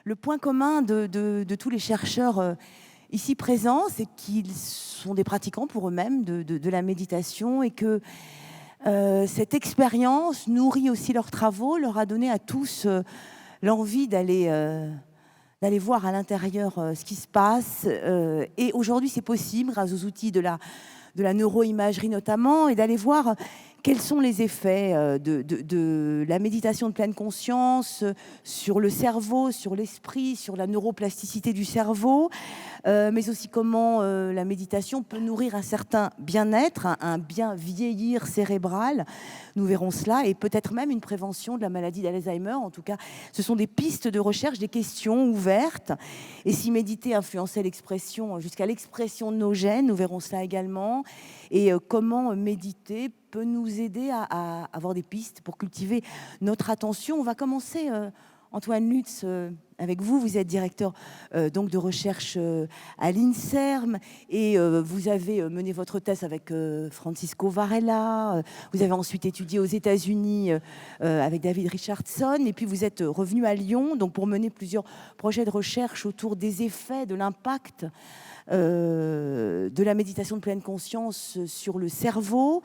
le point commun de tous les chercheurs ici présents, c'est qu'ils sont des pratiquants pour eux-mêmes de la méditation et que cette expérience nourrit aussi leurs travaux, leur a donné à tous l'envie d'aller voir à l'intérieur ce qui se passe. Et aujourd'hui, c'est possible grâce aux outils de la neuroimagerie notamment, et d'aller voir quels sont les effets de la méditation de pleine conscience sur le cerveau, sur l'esprit, sur la neuroplasticité du cerveau, mais aussi comment la méditation peut nourrir un certain bien-être, un bien vieillir cérébral. Nous verrons cela, et peut-être même une prévention de la maladie d'Alzheimer. En tout cas, ce sont des pistes de recherche, des questions ouvertes. Et si méditer influençait l'expression jusqu'à l'expression de nos gènes, nous verrons cela également. Et comment méditer peut nous aider à avoir des pistes pour cultiver notre attention. On va commencer, Antoine Lutz, avec vous. Vous êtes directeur donc de recherche à l'INSERM, et vous avez mené votre thèse avec Francisco Varela. Vous avez ensuite étudié aux États-Unis avec David Richardson, et puis vous êtes revenu à Lyon donc pour mener plusieurs projets de recherche autour des effets, de l'impact de la méditation de pleine conscience sur le cerveau.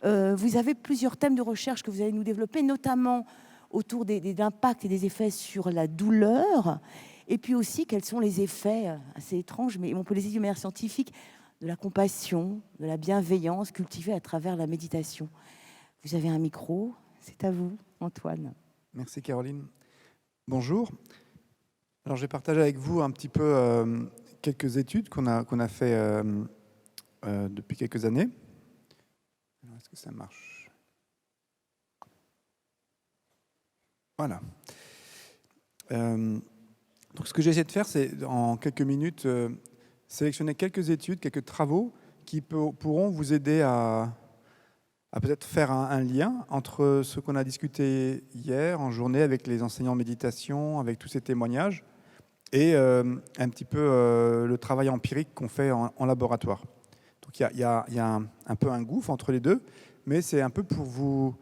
Vous avez plusieurs thèmes de recherche que vous allez nous développer, notamment autour des impacts et des effets sur la douleur, et puis aussi quels sont les effets assez étranges, mais on peut les étudier de manière scientifique, de la compassion, de la bienveillance cultivée à travers la méditation. Vous avez un micro, c'est à vous, Antoine. Merci Caroline. Bonjour. Alors je vais partager avec vous un petit peu quelques études qu'on a fait depuis quelques années. Est-ce que ça marche? Voilà. Donc ce que j'ai essayé de faire, c'est en quelques minutes sélectionner quelques études, quelques travaux qui pourront vous aider à peut-être faire un lien entre ce qu'on a discuté hier en journée avec les enseignants de méditation, avec tous ces témoignages, et un petit peu le travail empirique qu'on fait en laboratoire. Donc il y a un peu un gouffre entre les deux, mais c'est un peu pour vous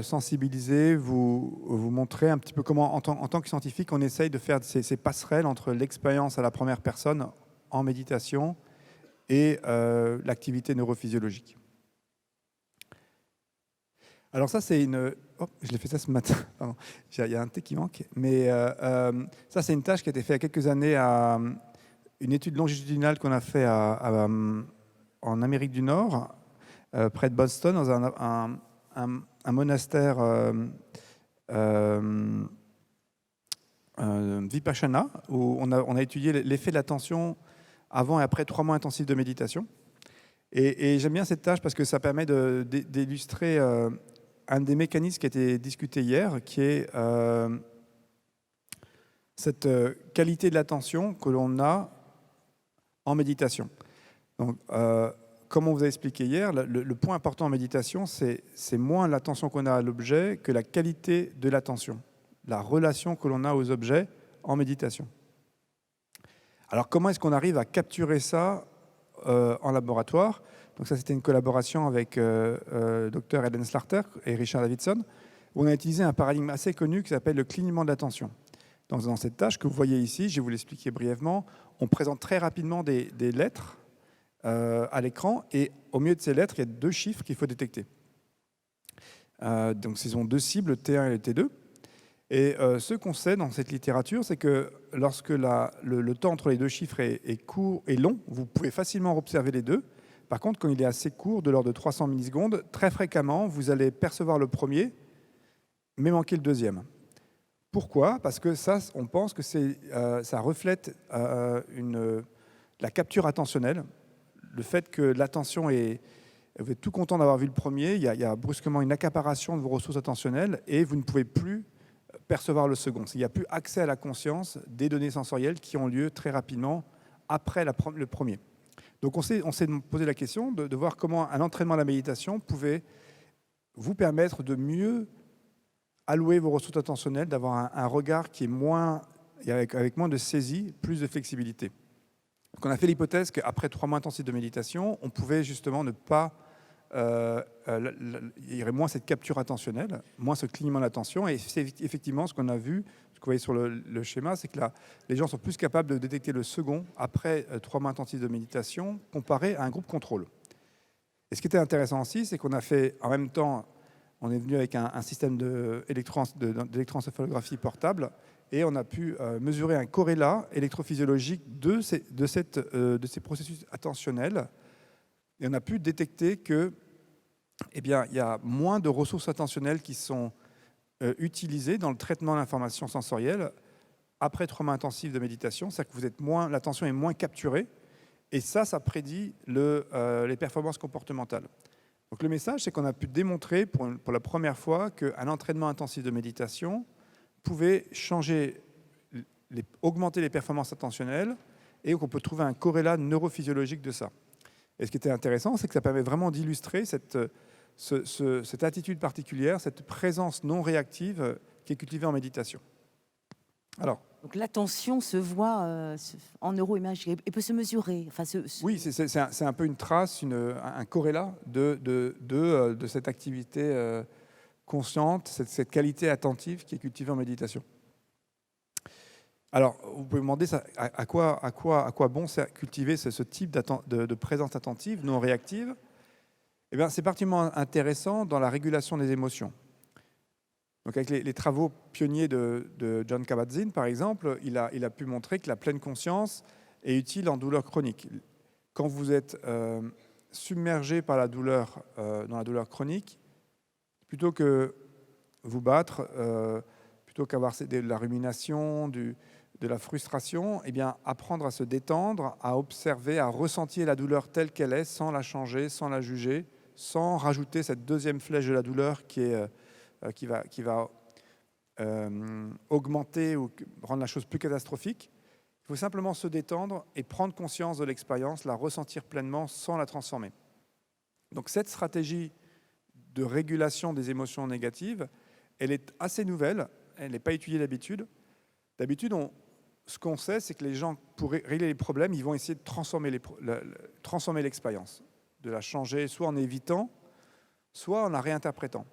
sensibiliser, vous montrer un petit peu comment, en tant que scientifique, on essaye de faire ces passerelles entre l'expérience à la première personne en méditation et l'activité neurophysiologique. Alors ça, c'est une... Oh, je l'ai fait ça ce matin. Pardon. Il y a un T qui manque. Mais ça, c'est une tâche qui a été faite il y a quelques années à une étude longitudinale qu'on a fait en Amérique du Nord, près de Boston, dans un monastère Vipassana, où on a étudié l'effet de l'attention avant et après 3 mois intensifs de méditation. Et j'aime bien cette tâche parce que ça permet d'illustrer un des mécanismes qui a été discuté hier, qui est cette qualité de l'attention que l'on a en méditation. Donc, comme on vous a expliqué hier, le point important en méditation, c'est moins l'attention qu'on a à l'objet que la qualité de l'attention, la relation que l'on a aux objets en méditation. Alors, comment est-ce qu'on arrive à capturer ça en laboratoire? Donc ça, c'était une collaboration avec Dr Ellen Slarter et Richard Davidson, où on a utilisé un paradigme assez connu qui s'appelle le clignement de l'attention. Dans cette tâche que vous voyez ici, je vais vous l'expliquer brièvement, on présente très rapidement des lettres à l'écran, et au milieu de ces lettres, il y a 2 chiffres qu'il faut détecter. Donc ce sont 2 cibles, le T1 et le T2. Et ce qu'on sait dans cette littérature, c'est que lorsque le temps entre les 2 chiffres est court et long, vous pouvez facilement observer les deux. Par contre, quand il est assez court, de l'ordre de 300 millisecondes, très fréquemment, vous allez percevoir le premier, mais manquer le deuxième. Pourquoi? Parce que ça, on pense que ça reflète la capture attentionnelle, le fait que l'attention est... Vous êtes tout content d'avoir vu le premier, il y a brusquement une accaparation de vos ressources attentionnelles et vous ne pouvez plus percevoir le second. Il n'y a plus accès à la conscience des données sensorielles qui ont lieu très rapidement après le premier. Donc on s'est posé la question de voir comment un entraînement à la méditation pouvait vous permettre de mieux allouer vos ressources attentionnelles, d'avoir un regard qui est moins, avec moins de saisie, plus de flexibilité. Donc on a fait l'hypothèse qu'après 3 mois intensifs de méditation, on pouvait justement ne pas il y aurait moins cette capture attentionnelle, moins ce clignement d'attention. Et c'est effectivement ce qu'on a vu, ce que vous voyez sur le schéma, c'est que là, les gens sont plus capables de détecter le second après 3 mois intensifs de méditation comparé à un groupe contrôle. Et ce qui était intéressant aussi, c'est qu'on a fait en même temps, on est venu avec un système d'électroencéphalographie portable et on a pu mesurer un corrélat électrophysiologique de ces processus attentionnels. Et on a pu détecter que, eh bien, il y a moins de ressources attentionnelles qui sont utilisées dans le traitement de l'information sensorielle après 3 mois intensifs de méditation. C'est-à-dire que l'attention est moins capturée. Et ça prédit les performances comportementales. Donc le message, c'est qu'on a pu démontrer pour la première fois qu'un entraînement intensif de méditation pouvait augmenter les performances attentionnelles et qu'on peut trouver un corrélat neurophysiologique de ça. Et ce qui était intéressant, c'est que ça permet vraiment d'illustrer cette attitude particulière, cette présence non réactive qui est cultivée en méditation. Alors, donc l'attention se voit en neuroimagerie et peut se mesurer. Enfin, oui, c'est un peu une trace, un corrélat de cette activité consciente, cette qualité attentive qui est cultivée en méditation. Alors, vous pouvez me demander à quoi bon cultiver ce type de présence attentive non réactive. Eh bien, c'est particulièrement intéressant dans la régulation des émotions. Donc, avec les travaux pionniers de John Kabat-Zinn, par exemple, il a pu montrer que la pleine conscience est utile en douleur chronique. Quand vous êtes submergé par la douleur, dans la douleur chronique, plutôt que vous battre, plutôt qu'avoir de la rumination, de la frustration, eh bien, apprendre à se détendre, à observer, à ressentir la douleur telle qu'elle est, sans la changer, sans la juger, sans rajouter cette deuxième flèche de la douleur qui va augmenter ou rendre la chose plus catastrophique. Il faut simplement se détendre et prendre conscience de l'expérience, la ressentir pleinement sans la transformer. Donc cette stratégie de régulation des émotions négatives, elle est assez nouvelle, elle n'est pas étudiée d'habitude. D'habitude, ce qu'on sait, c'est que les gens, pour régler les problèmes, ils vont essayer de transformer l'expérience, de la changer soit en évitant, soit en la réinterprétant.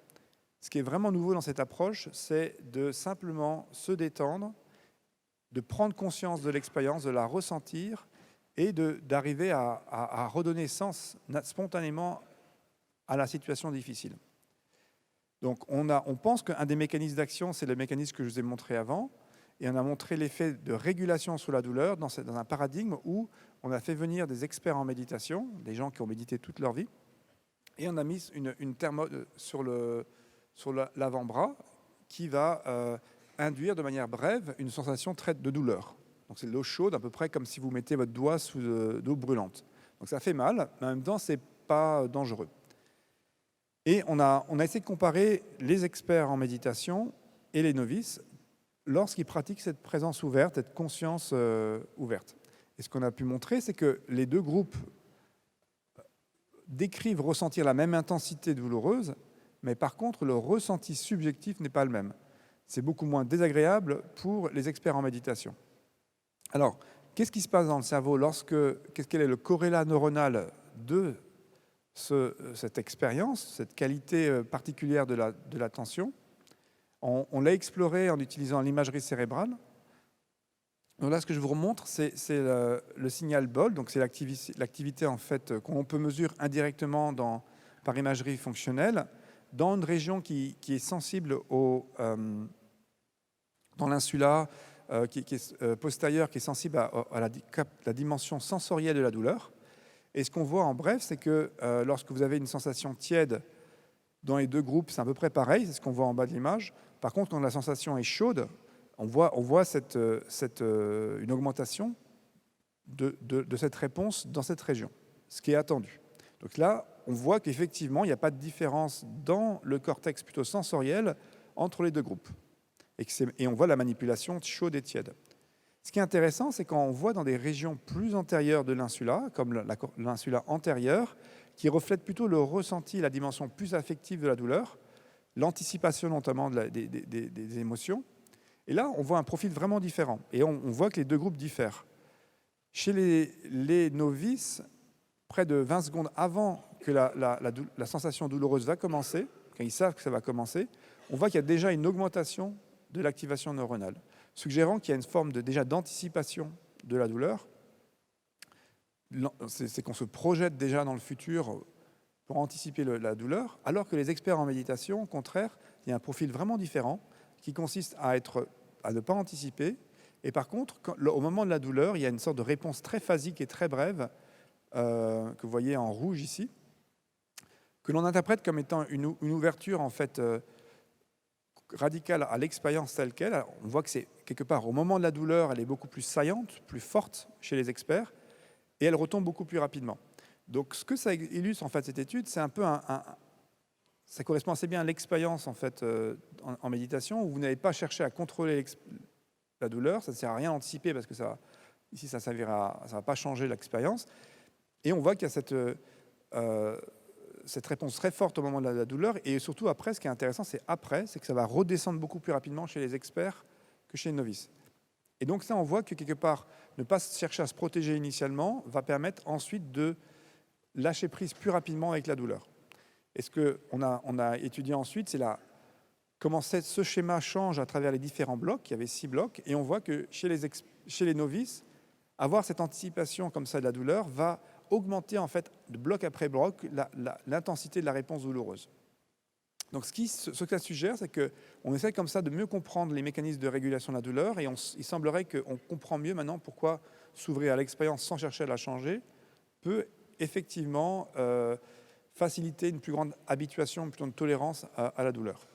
Ce qui est vraiment nouveau dans cette approche, c'est de simplement se détendre, de prendre conscience de l'expérience, de la ressentir et d'arriver à redonner sens spontanément à la situation difficile. Donc on pense qu'un des mécanismes d'action, c'est le mécanisme que je vous ai montré avant, et on a montré l'effet de régulation sous la douleur dans un paradigme où on a fait venir des experts en méditation, des gens qui ont médité toute leur vie, et on a mis une thermode sur l'avant-bras qui va induire de manière brève une sensation de douleur. Donc c'est de l'eau chaude, à peu près comme si vous mettez votre doigt sous d'eau brûlante. Donc ça fait mal, mais en même temps, c'est pas dangereux. Et on a essayé de comparer les experts en méditation et les novices lorsqu'ils pratiquent cette présence ouverte, cette conscience ouverte. Et ce qu'on a pu montrer, c'est que les deux groupes décrivent ressentir la même intensité douloureuse, mais par contre, le ressenti subjectif n'est pas le même. C'est beaucoup moins désagréable pour les experts en méditation. Alors, qu'est-ce qui se passe dans le cerveau quel est le corrélat neuronal de cette expérience, cette qualité particulière de l'attention? On l'a exploré en utilisant l'imagerie cérébrale. Donc là, ce que je vous remontre, c'est le signal BOL, donc c'est l'activité en fait qu'on peut mesurer indirectement par imagerie fonctionnelle dans une région qui est sensible dans l'insula, qui est postérieure, qui est sensible à la dimension sensorielle de la douleur. Et ce qu'on voit en bref, c'est que lorsque vous avez une sensation tiède dans les deux groupes, c'est à peu près pareil, c'est ce qu'on voit en bas de l'image. Par contre, quand la sensation est chaude, on voit une augmentation de cette réponse dans cette région, ce qui est attendu. Donc là, on voit qu'effectivement, il n'y a pas de différence dans le cortex plutôt sensoriel entre les deux groupes. Et on voit la manipulation chaude et tiède. Ce qui est intéressant, c'est quand on voit dans des régions plus antérieures de l'insula, comme l'insula antérieure, qui reflète plutôt le ressenti, la dimension plus affective de la douleur, l'anticipation notamment des émotions. Et là, on voit un profil vraiment différent. Et on voit que les deux groupes diffèrent. Chez les novices, près de 20 secondes avant que la sensation douloureuse va commencer, quand ils savent que ça va commencer, on voit qu'il y a déjà une augmentation de l'activation neuronale, suggérant qu'il y a une forme déjà d'anticipation de la douleur. C'est qu'on se projette déjà dans le futur pour anticiper la douleur, alors que les experts en méditation, au contraire, il y a un profil vraiment différent qui consiste à ne pas anticiper. Et par contre, au moment de la douleur, il y a une sorte de réponse très phasique et très brève, que vous voyez en rouge ici, que l'on interprète comme étant une ouverture en fait radicale à l'expérience telle qu'elle. Alors, on voit que c'est quelque part au moment de la douleur, elle est beaucoup plus saillante, plus forte chez les experts, et elle retombe beaucoup plus rapidement. Donc, ce que ça illustre en fait cette étude, c'est un peu ça correspond assez bien à l'expérience en fait en méditation, où vous n'avez pas cherché à contrôler la douleur, ça ne sert à rien d'anticiper parce que ici ça ne va pas changer l'expérience. Et on voit qu'il y a cette réponse très forte au moment de la douleur, et surtout après, ce qui est intéressant, c'est que ça va redescendre beaucoup plus rapidement chez les experts que chez les novices. Et donc ça, on voit que quelque part, ne pas chercher à se protéger initialement va permettre ensuite de lâcher prise plus rapidement avec la douleur. Et ce qu'on a étudié ensuite, c'est comment ce schéma change à travers les différents blocs. Il y avait 6 blocs, et on voit que chez les novices, avoir cette anticipation comme ça de la douleur va augmenter en fait, de bloc après bloc, l'intensité de la réponse douloureuse. Donc ce que ça suggère, c'est qu'on essaie comme ça de mieux comprendre les mécanismes de régulation de la douleur, et il semblerait qu'on comprend mieux maintenant pourquoi s'ouvrir à l'expérience sans chercher à la changer peut effectivement faciliter une plus grande habituation, plutôt une tolérance à la douleur.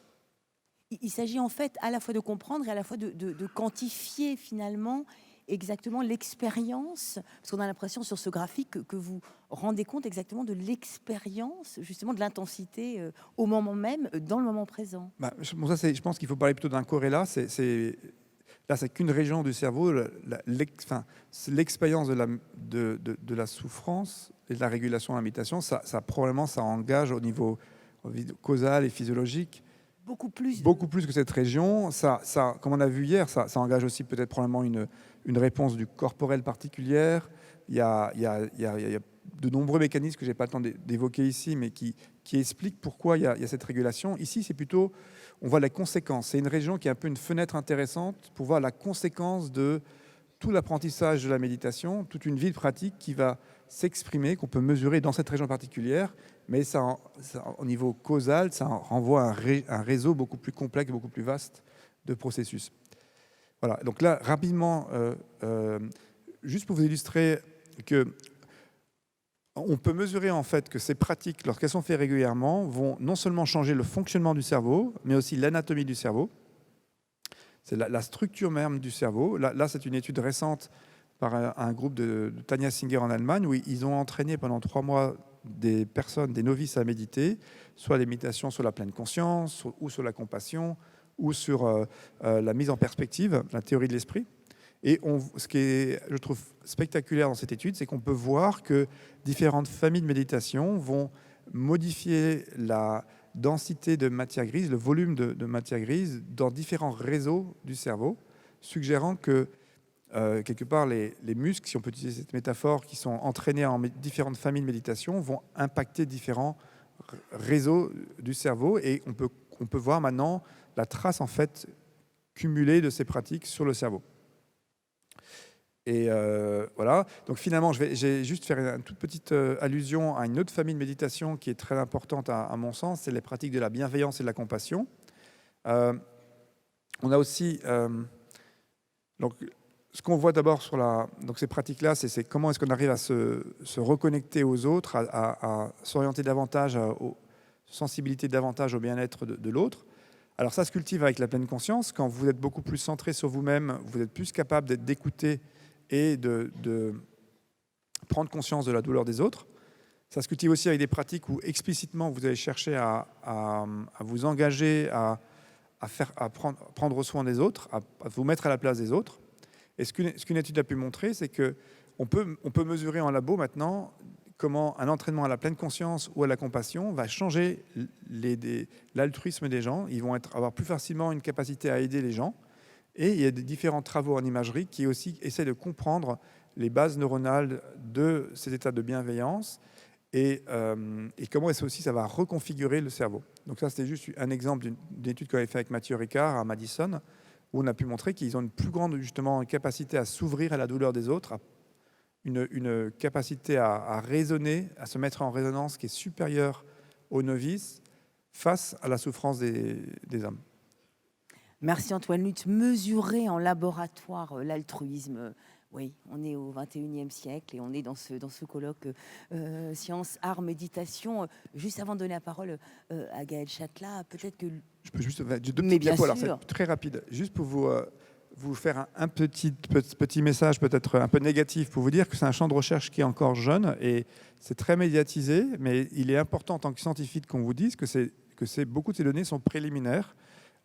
Il s'agit en fait à la fois de comprendre et à la fois de quantifier finalement exactement l'expérience, parce qu'on a l'impression sur ce graphique que vous rendez compte exactement de l'expérience, justement de l'intensité au moment même, dans le moment présent. Je pense qu'il faut parler plutôt d'un corrélat. Là, c'est qu'une région du cerveau. L'expérience de la souffrance et de la régulation de la méditation, probablement, ça engage au niveau causal et physiologique beaucoup plus que cette région. Comme on a vu hier, ça engage aussi peut-être probablement une réponse du corporel particulière. Il y a de nombreux mécanismes que je n'ai pas le temps d'évoquer ici, mais qui expliquent pourquoi il y a cette régulation. Ici, c'est plutôt, on voit la conséquence. C'est une région qui est un peu une fenêtre intéressante pour voir la conséquence de tout l'apprentissage de la méditation, toute une vie de pratique qui va s'exprimer, qu'on peut mesurer dans cette région particulière, mais au niveau causal, ça renvoie à un réseau beaucoup plus complexe, beaucoup plus vaste de processus. Voilà, donc là, rapidement, juste pour vous illustrer on peut mesurer en fait que ces pratiques, lorsqu'elles sont faites régulièrement, vont non seulement changer le fonctionnement du cerveau, mais aussi l'anatomie du cerveau. C'est la structure même du cerveau. Là, c'est une étude récente par un groupe de Tanja Singer en Allemagne, où ils ont entraîné pendant 3 mois des novices à méditer, soit les méditations sur la pleine conscience, ou sur la compassion, ou sur la mise en perspective, la théorie de l'esprit. Et ce qui est, je trouve, spectaculaire dans cette étude, c'est qu'on peut voir que différentes familles de méditation vont modifier la densité de matière grise, le volume de matière grise dans différents réseaux du cerveau, suggérant que quelque part les muscles, si on peut utiliser cette métaphore, qui sont entraînés en différentes familles de méditation, vont impacter différents réseaux du cerveau, et on peut voir maintenant la trace en fait cumulée de ces pratiques sur le cerveau. Et voilà, donc finalement, j'ai juste faire une toute petite allusion à une autre famille de méditation qui est très importante à mon sens, c'est les pratiques de la bienveillance et de la compassion. On a aussi, donc, ce qu'on voit d'abord sur donc ces pratiques-là, c'est comment est-ce qu'on arrive à se reconnecter aux autres, à s'orienter davantage, sensibilité davantage au bien-être de l'autre. Alors ça se cultive avec la pleine conscience. Quand vous êtes beaucoup plus centré sur vous-même, vous êtes plus capable d'écouter et de prendre conscience de la douleur des autres. Ça se cultive aussi avec des pratiques où explicitement vous allez chercher à vous engager, à prendre soin des autres, à vous mettre à la place des autres. Et ce qu'une étude a pu montrer, c'est qu'on peut mesurer en labo maintenant comment un entraînement à la pleine conscience ou à la compassion va changer l'altruisme des gens. Ils vont avoir plus facilement une capacité à aider les gens. Et il y a des différents travaux en imagerie qui aussi essaient de comprendre les bases neuronales de ces états de bienveillance et comment est-ce aussi ça va reconfigurer le cerveau. Donc ça, c'était juste un exemple d'une étude qu'on avait fait avec Mathieu Ricard à Madison, où on a pu montrer qu'ils ont une plus grande justement capacité à s'ouvrir à la douleur des autres, une capacité à raisonner, à se mettre en résonance qui est supérieure aux novices face à la souffrance des hommes. Merci Antoine Lutz. Mesurer en laboratoire l'altruisme, oui, on est au 21e siècle et on est dans ce colloque sciences, art, méditation. Juste avant de donner la parole à Gaël Châtelain, peut-être que... Je peux juste deux Mais petits bien diapos, alors sûr. c'est très rapide, juste pour vous faire un petit message peut-être un peu négatif pour vous dire que c'est un champ de recherche qui est encore jeune et c'est très médiatisé, mais il est important en tant que scientifique qu'on vous dise que beaucoup de ces données sont préliminaires.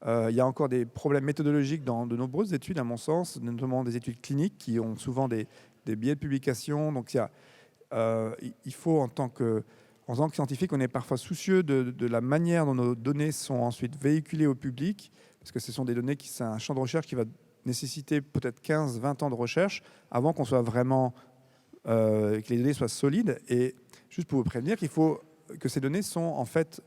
Il y a encore des problèmes méthodologiques dans de nombreuses études, à mon sens, notamment des études cliniques qui ont souvent des biais de publication. Donc il faut, en tant que scientifique, on est parfois soucieux de la manière dont nos données sont ensuite véhiculées au public, parce que ce sont des données c'est un champ de recherche qui va nécessiter peut-être 15-20 ans de recherche avant qu'on soit vraiment, que les données soient solides. Et juste pour vous prévenir qu'il faut que ces données sont en fait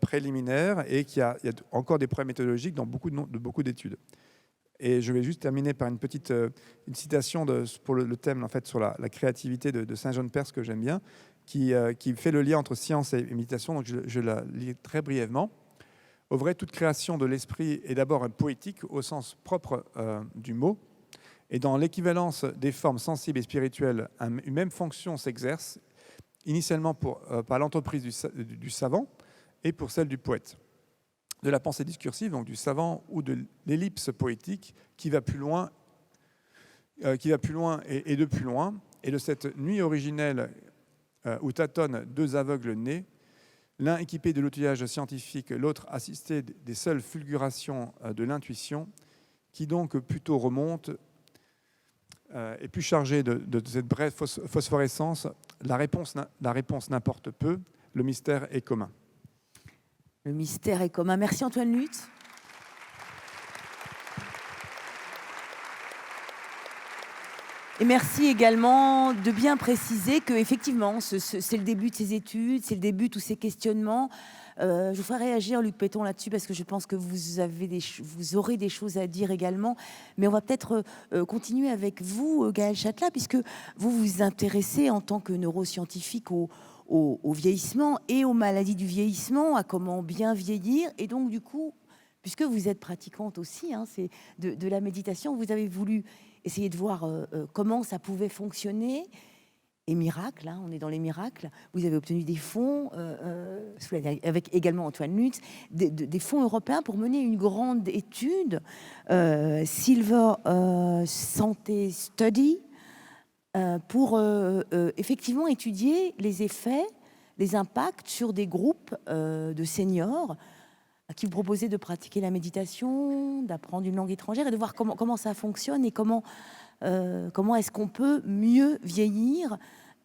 préliminaires et qu'il y a encore des problèmes méthodologiques dans beaucoup d'études. Et je vais juste terminer par une petite une citation pour le thème en fait, sur la créativité de Saint-John Perse que j'aime bien, qui fait le lien entre science et méditation. Donc je la lis très brièvement. Au vrai, toute création de l'esprit est d'abord poétique au sens propre du mot. Et dans l'équivalence des formes sensibles et spirituelles, une même fonction s'exerce, initialement par l'entreprise du savant et pour celle du poète. De la pensée discursive, donc du savant, ou de l'ellipse poétique qui va plus loin, et de plus loin, et de cette nuit originelle où tâtonnent deux aveugles nés, l'un équipé de l'outillage scientifique, l'autre assisté des seules fulgurations de l'intuition, qui donc plutôt remonte et plus chargé de cette brève phosphorescence. La réponse n'importe peu, le mystère est commun. Le mystère est commun. Merci Antoine Lutz. Et merci également de bien préciser que effectivement, c'est le début de ces études, c'est le début de tous ces questionnements. Je vous ferai réagir, Luc Péton, là-dessus, parce que je pense que vous aurez des choses à dire également. Mais on va peut-être continuer avec vous, Gaël Châtelain, puisque vous vous intéressez en tant que neuroscientifique au vieillissement et aux maladies du vieillissement, à comment bien vieillir. Et donc, du coup, puisque vous êtes pratiquante aussi, c'est de la méditation, vous avez voulu essayer de voir comment ça pouvait fonctionner. Et miracle, on est dans les miracles, vous avez obtenu des fonds, avec également Antoine Lutz, des fonds européens pour mener une grande étude, Silver Santé Study, pour effectivement étudier les effets, les impacts sur des groupes de seniors à qui vous proposez de pratiquer la méditation, d'apprendre une langue étrangère et de voir comment ça fonctionne et comment est-ce qu'on peut mieux vieillir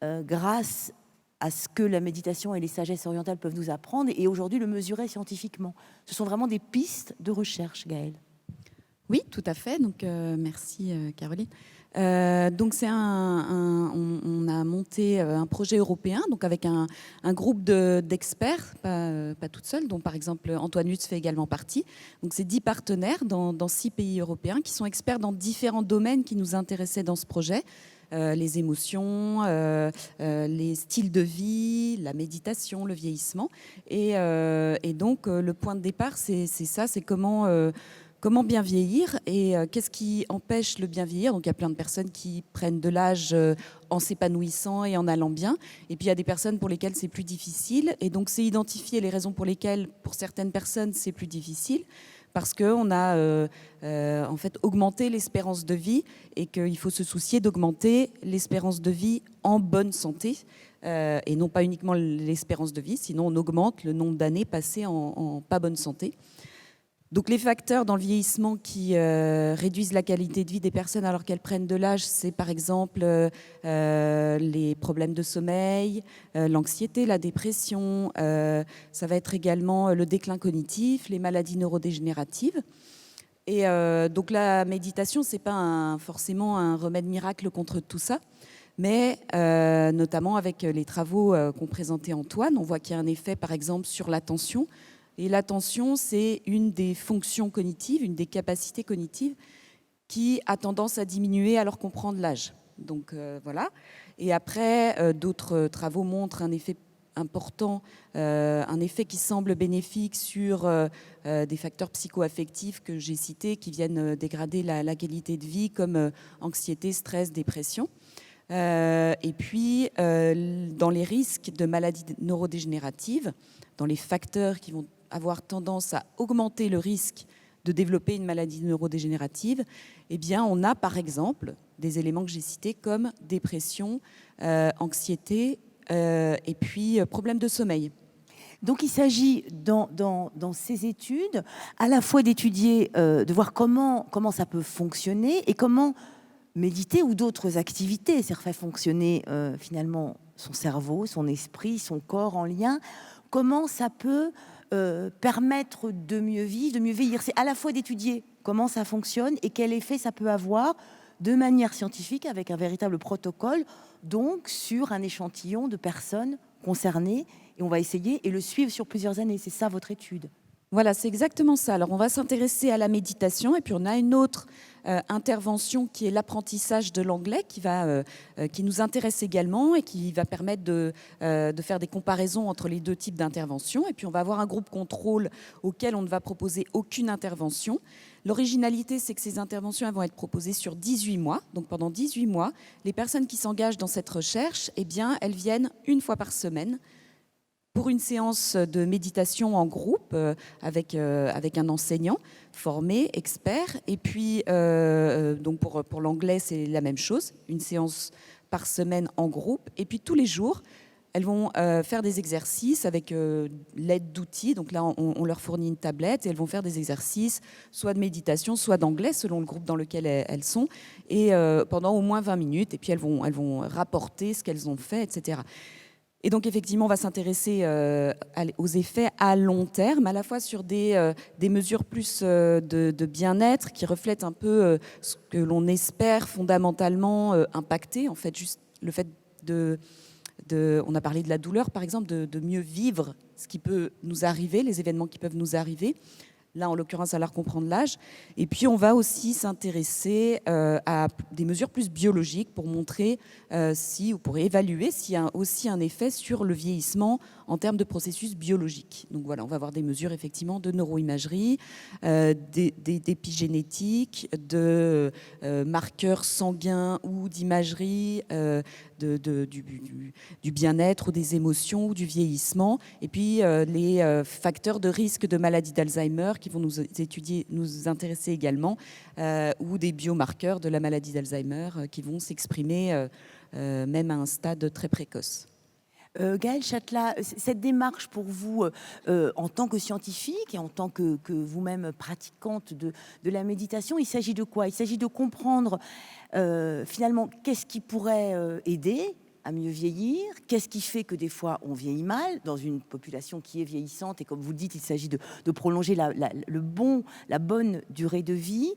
grâce à ce que la méditation et les sagesses orientales peuvent nous apprendre et aujourd'hui le mesurer scientifiquement. Ce sont vraiment des pistes de recherche, Gaëlle. Oui, tout à fait. Donc, merci Caroline. Donc on a monté un projet européen, donc avec un groupe d'experts, pas toute seule, dont par exemple Antoine Lutz fait également partie. Donc c'est 10 partenaires dans 6 pays européens qui sont experts dans différents domaines qui nous intéressaient dans ce projet. Les émotions, les styles de vie, la méditation, le vieillissement. Et donc le point de départ, c'est ça, c'est comment bien vieillir et qu'est-ce qui empêche le bien vieillir. Donc il y a plein de personnes qui prennent de l'âge en s'épanouissant et en allant bien. Et puis il y a des personnes pour lesquelles c'est plus difficile. Et donc c'est identifier les raisons pour lesquelles, pour certaines personnes, c'est plus difficile. Parce qu'on a en fait augmenté l'espérance de vie et qu'il faut se soucier d'augmenter l'espérance de vie en bonne santé et non pas uniquement l'espérance de vie, sinon on augmente le nombre d'années passées en pas bonne santé. Donc les facteurs dans le vieillissement qui réduisent la qualité de vie des personnes alors qu'elles prennent de l'âge, c'est par exemple les problèmes de sommeil, l'anxiété, la dépression, ça va être également le déclin cognitif, les maladies neurodégénératives. Et donc la méditation, c'est pas forcément un remède miracle contre tout ça, mais notamment avec les travaux qu'ont présenté Antoine, on voit qu'il y a un effet par exemple sur l'attention. Et l'attention, c'est une des fonctions cognitives, une des capacités cognitives qui a tendance à diminuer alors qu'on prend de l'âge. Donc voilà. Et après, d'autres travaux montrent un effet important, un effet qui semble bénéfique sur des facteurs psychoaffectifs que j'ai cités, qui viennent dégrader la qualité de vie, comme anxiété, stress, dépression. Et puis, dans les risques de maladies neurodégénératives, dans les facteurs qui vont avoir tendance à augmenter le risque de développer une maladie neurodégénérative, eh bien, on a par exemple des éléments que j'ai cités comme dépression, anxiété, et puis problème de sommeil. Donc il s'agit dans ces études à la fois d'étudier, de voir comment ça peut fonctionner et comment méditer ou d'autres activités, c'est faire fonctionner finalement son cerveau, son esprit, son corps en lien, comment ça peut permettre de mieux vivre, de mieux vieillir. C'est à la fois d'étudier comment ça fonctionne et quel effet ça peut avoir de manière scientifique avec un véritable protocole, donc sur un échantillon de personnes concernées, et on va essayer et le suivre sur plusieurs années. C'est ça votre étude? Voilà, c'est exactement ça. Alors, on va s'intéresser à la méditation et puis on a une autre intervention qui est l'apprentissage de l'anglais qui nous intéresse également et qui va permettre de faire des comparaisons entre les deux types d'interventions. Et puis, on va avoir un groupe contrôle auquel on ne va proposer aucune intervention. L'originalité, c'est que ces interventions elles vont être proposées sur 18 mois. Donc, pendant 18 mois, les personnes qui s'engagent dans cette recherche, eh bien, elles viennent une fois par semaine pour une séance de méditation en groupe avec un enseignant formé, expert. Et puis, donc pour l'anglais, c'est la même chose, une séance par semaine en groupe. Et puis tous les jours, elles vont faire des exercices avec l'aide d'outils. Donc là, on leur fournit une tablette et elles vont faire des exercices, soit de méditation, soit d'anglais, selon le groupe dans lequel elles sont, et pendant au moins 20 minutes. Et puis elles vont rapporter ce qu'elles ont fait, etc. Et donc, effectivement, on va s'intéresser aux effets à long terme, à la fois sur des mesures plus de bien-être qui reflètent un peu ce que l'on espère fondamentalement impacter. En fait, juste le fait on a parlé de la douleur, par exemple, de mieux vivre ce qui peut nous arriver, les événements qui peuvent nous arriver. Là, en l'occurrence, à leur comprendre l'âge. Et puis, on va aussi s'intéresser à des mesures plus biologiques pour montrer ou pour évaluer s'il y a aussi un effet sur le vieillissement en termes de processus biologiques. Donc voilà, on va avoir des mesures effectivement de neuroimagerie, d'épigénétique, de marqueurs sanguins ou d'imagerie, du bien-être ou des émotions ou du vieillissement. Et puis, les facteurs de risque de maladie d'Alzheimer qui vont nous intéresser également, ou des biomarqueurs de la maladie d'Alzheimer qui vont s'exprimer même à un stade très précoce. Gaëlle Châtelain, cette démarche pour vous, en tant que scientifique et en tant que vous-même pratiquante de la méditation, il s'agit de quoi? Il s'agit de comprendre finalement qu'est-ce qui pourrait aider à mieux vieillir, qu'est-ce qui fait que des fois on vieillit mal dans une population qui est vieillissante, et comme vous le dites, il s'agit de prolonger la bonne durée de vie.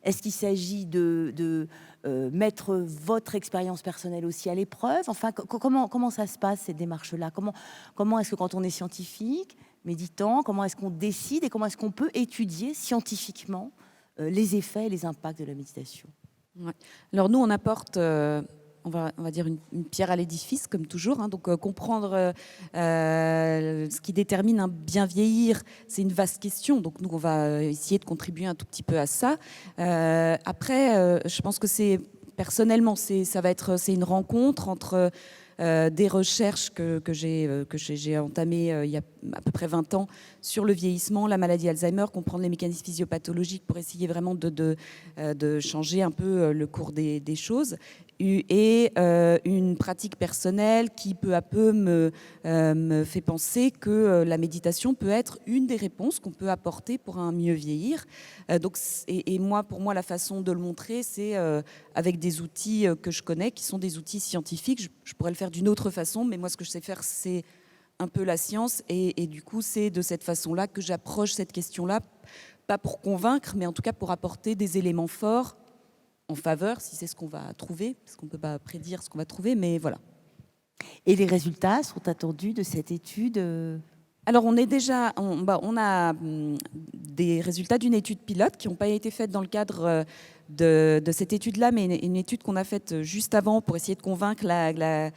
Est-ce qu'il s'agit de mettre votre expérience personnelle aussi à l'épreuve? Enfin, comment ça se passe, ces démarches-là? Comment est-ce que quand on est scientifique, méditant, comment est-ce qu'on décide et comment est-ce qu'on peut étudier scientifiquement les effets et les impacts de la méditation? Ouais. Alors nous, on apporte... on va dire une pierre à l'édifice, comme toujours. Hein. Donc, comprendre ce qui détermine un bien vieillir, c'est une vaste question. Donc, nous, on va essayer de contribuer un tout petit peu à ça. Après, je pense que personnellement, c'est une rencontre entre des recherches que j'ai entamées il y a à peu près 20 ans sur le vieillissement, la maladie Alzheimer, comprendre les mécanismes physiopathologiques pour essayer vraiment de changer un peu le cours des choses, et une pratique personnelle qui peu à peu me fait penser que la méditation peut être une des réponses qu'on peut apporter pour un mieux vieillir. Pour moi, la façon de le montrer, c'est avec des outils que je connais, qui sont des outils scientifiques. Je pourrais le faire d'une autre façon, mais moi, ce que je sais faire, c'est un peu la science. Et du coup, c'est de cette façon-là que j'approche cette question-là, pas pour convaincre, mais en tout cas pour apporter des éléments forts en faveur, si c'est ce qu'on va trouver, parce qu'on ne peut pas prédire ce qu'on va trouver, mais voilà. Et les résultats sont attendus de cette étude Alors, on a des résultats d'une étude pilote qui n'ont pas été faites dans le cadre de cette étude-là, mais une étude qu'on a faite juste avant pour essayer de convaincre la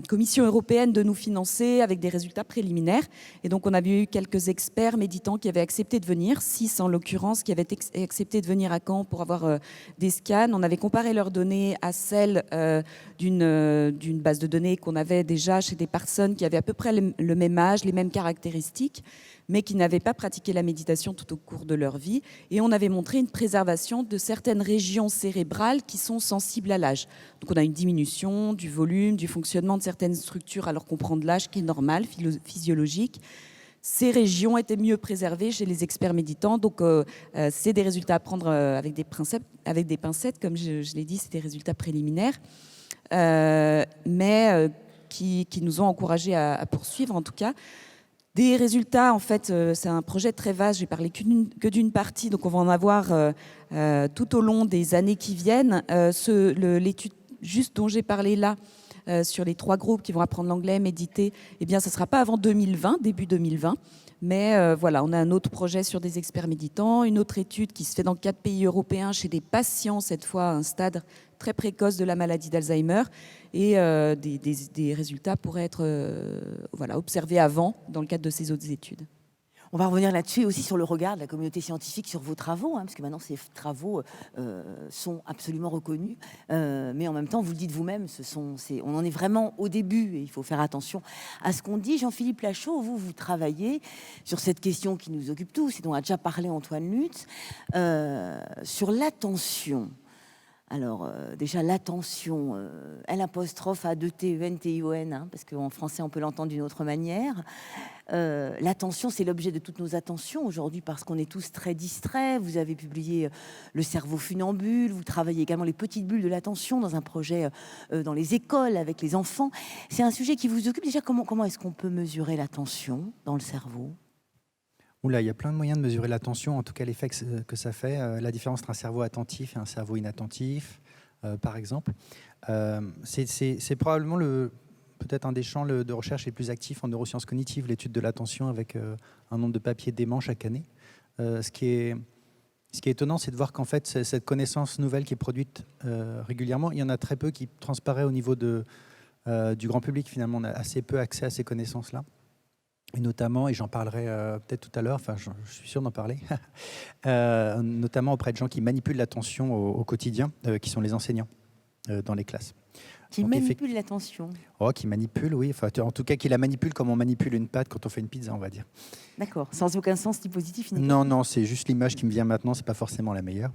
Commission européenne de nous financer avec des résultats préliminaires. Et donc, on avait eu quelques experts méditants qui avaient accepté de venir, 6 en l'occurrence, qui avaient accepté de venir à Caen pour avoir des scans. On avait comparé leurs données à celles d'une base de données qu'on avait déjà chez des personnes qui avaient à peu près le même âge, les mêmes caractéristiques, mais qui n'avaient pas pratiqué la méditation tout au cours de leur vie. Et on avait montré une préservation de certaines régions cérébrales qui sont sensibles à l'âge. Donc on a une diminution du volume, du fonctionnement de certaines structures alors qu'on prend de l'âge qui est normal, physiologique. Ces régions étaient mieux préservées chez les experts méditants. Donc c'est des résultats à prendre avec des pincettes, comme je l'ai dit, c'est des résultats préliminaires, mais qui nous ont encouragés à poursuivre en tout cas. Des résultats, en fait, c'est un projet très vaste. J'ai parlé que d'une partie, donc on va en avoir tout au long des années qui viennent. L'étude juste dont j'ai parlé là, sur les 3 groupes qui vont apprendre l'anglais, méditer, eh bien, ça ne sera pas avant 2020, début 2020. Mais voilà, on a un autre projet sur des experts méditants, une autre étude qui se fait dans 4 pays européens chez des patients, cette fois à un stade très précoce de la maladie d'Alzheimer. Et des résultats pourraient être observés avant dans le cadre de ces autres études. On va revenir là-dessus et aussi sur le regard de la communauté scientifique sur vos travaux, parce que maintenant ces travaux sont absolument reconnus. Mais en même temps, vous le dites vous-même, on en est vraiment au début et il faut faire attention à ce qu'on dit. Jean-Philippe Lachaud, vous travaillez sur cette question qui nous occupe tous et dont a déjà parlé Antoine Lutz, sur l'attention. Alors, déjà, l'attention, l'apostrophe A2TEN-TION, parce qu'en français, on peut l'entendre d'une autre manière. L'attention, c'est l'objet de toutes nos attentions aujourd'hui parce qu'on est tous très distraits. Vous avez publié Le cerveau funambule, vous travaillez également les petites bulles de l'attention dans un projet dans les écoles avec les enfants. C'est un sujet qui vous occupe. Déjà, comment est-ce qu'on peut mesurer l'attention dans le cerveau ? Oula, il y a plein de moyens de mesurer l'attention, en tout cas l'effet que ça fait, la différence entre un cerveau attentif et un cerveau inattentif, par exemple. C'est probablement peut-être un des champs de recherche les plus actifs en neurosciences cognitives, l'étude de l'attention avec un nombre de papiers dément chaque année. Ce qui est étonnant, c'est de voir qu'en fait, cette connaissance nouvelle qui est produite régulièrement, il y en a très peu qui transparaît au niveau du grand public. Finalement, on a assez peu accès à ces connaissances-là. Et notamment, et j'en parlerai peut-être tout à l'heure, enfin je suis sûr d'en parler, notamment auprès de gens qui manipulent l'attention au quotidien, qui sont les enseignants dans les classes. Qui manipulent l'attention. Qui manipulent, oui. Enfin, en tout cas, qui la manipulent comme on manipule une pâte quand on fait une pizza, on va dire. D'accord, sans aucun sens ni positif ni négatif. Non, c'est juste l'image qui me vient maintenant, c'est pas forcément la meilleure.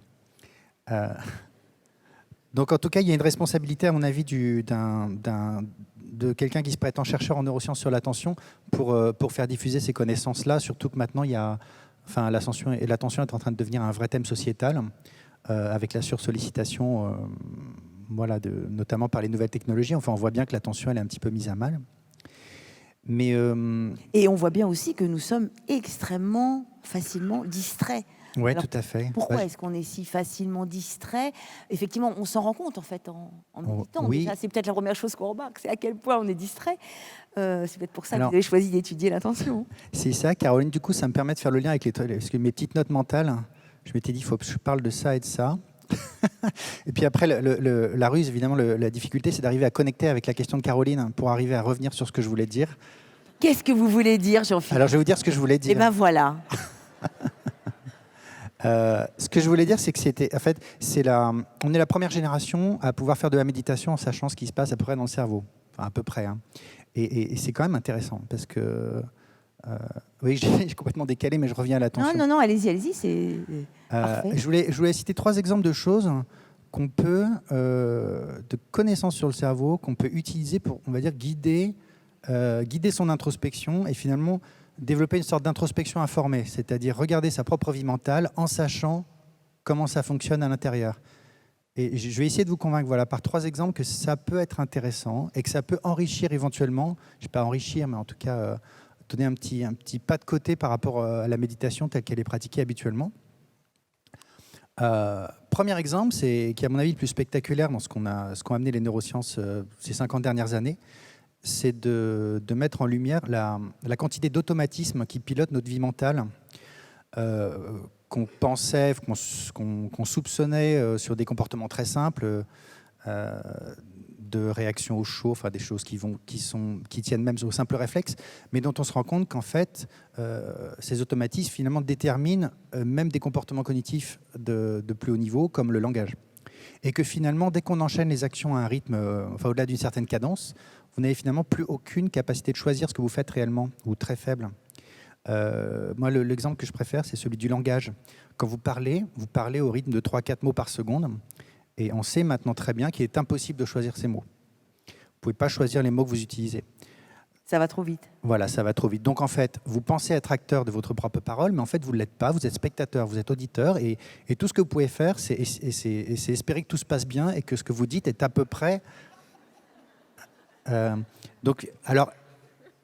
Donc en tout cas, il y a une responsabilité, à mon avis, de quelqu'un qui se prétend chercheur en neurosciences sur l'attention pour faire diffuser ces connaissances-là, surtout que maintenant, l'attention est en train de devenir un vrai thème sociétal, avec la sursollicitation, notamment par les nouvelles technologies. Enfin, on voit bien que l'attention, elle est un petit peu mise à mal. Mais, Et on voit bien aussi que nous sommes extrêmement facilement distraits. Oui, tout à fait. Pourquoi est-ce qu'on est si facilement distrait ? Effectivement, on s'en rend compte en fait en méditant. Oui. Déjà, c'est peut-être la première chose qu'on remarque, c'est à quel point on est distrait. C'est peut-être pour ça que vous avez choisi d'étudier l'attention. C'est ça, Caroline. Du coup, ça me permet de faire le lien avec parce que mes petites notes mentales. Je m'étais dit, il faut que je parle de ça et de ça. Et puis après, la ruse, évidemment, la difficulté, c'est d'arriver à connecter avec la question de Caroline pour arriver à revenir sur ce que je voulais dire. Qu'est-ce que vous voulez dire, Jean-Philippe ? Alors, je vais vous dire ce que je voulais dire. Eh bien, voilà. Ce que je voulais dire, c'est que on est la première génération à pouvoir faire de la méditation en sachant ce qui se passe à peu près dans le cerveau. Enfin, à peu près. Hein. Et c'est quand même intéressant parce que... oui, j'ai complètement décalé, mais je reviens à l'attention. Non, allez-y, c'est parfait. Je voulais citer 3 exemples de choses qu'on peut, de connaissances sur le cerveau, qu'on peut utiliser pour, on va dire, guider son introspection et finalement développer une sorte d'introspection informée, c'est-à-dire regarder sa propre vie mentale en sachant comment ça fonctionne à l'intérieur. Et je vais essayer de vous convaincre par 3 exemples que ça peut être intéressant et que ça peut enrichir éventuellement, je ne sais pas enrichir, mais en tout cas donner un petit pas de côté par rapport à la méditation telle qu'elle est pratiquée habituellement. Premier exemple, qui est à mon avis le plus spectaculaire dans ce qu'ont amené les neurosciences ces 50 dernières années, c'est de mettre en lumière la quantité d'automatismes qui pilotent notre vie mentale, qu'on pensait, qu'on soupçonnait sur des comportements très simples, de réaction au chaud, enfin des choses qui tiennent même au simple réflexe, mais dont on se rend compte qu'en fait, ces automatismes finalement déterminent même des comportements cognitifs de plus haut niveau, comme le langage. Et que finalement, dès qu'on enchaîne les actions à un rythme, au-delà d'une certaine cadence, vous n'avez finalement plus aucune capacité de choisir ce que vous faites réellement, ou très faible. Moi, l'exemple que je préfère, c'est celui du langage. Quand vous parlez au rythme de 3-4 mots par seconde, et on sait maintenant très bien qu'il est impossible de choisir ces mots. Vous ne pouvez pas choisir les mots que vous utilisez. Ça va trop vite. Voilà, ça va trop vite. Donc en fait, vous pensez être acteur de votre propre parole, mais en fait, vous ne l'êtes pas. Vous êtes spectateur, vous êtes auditeur, et tout ce que vous pouvez faire, c'est espérer que tout se passe bien et que ce que vous dites est à peu près... donc, alors...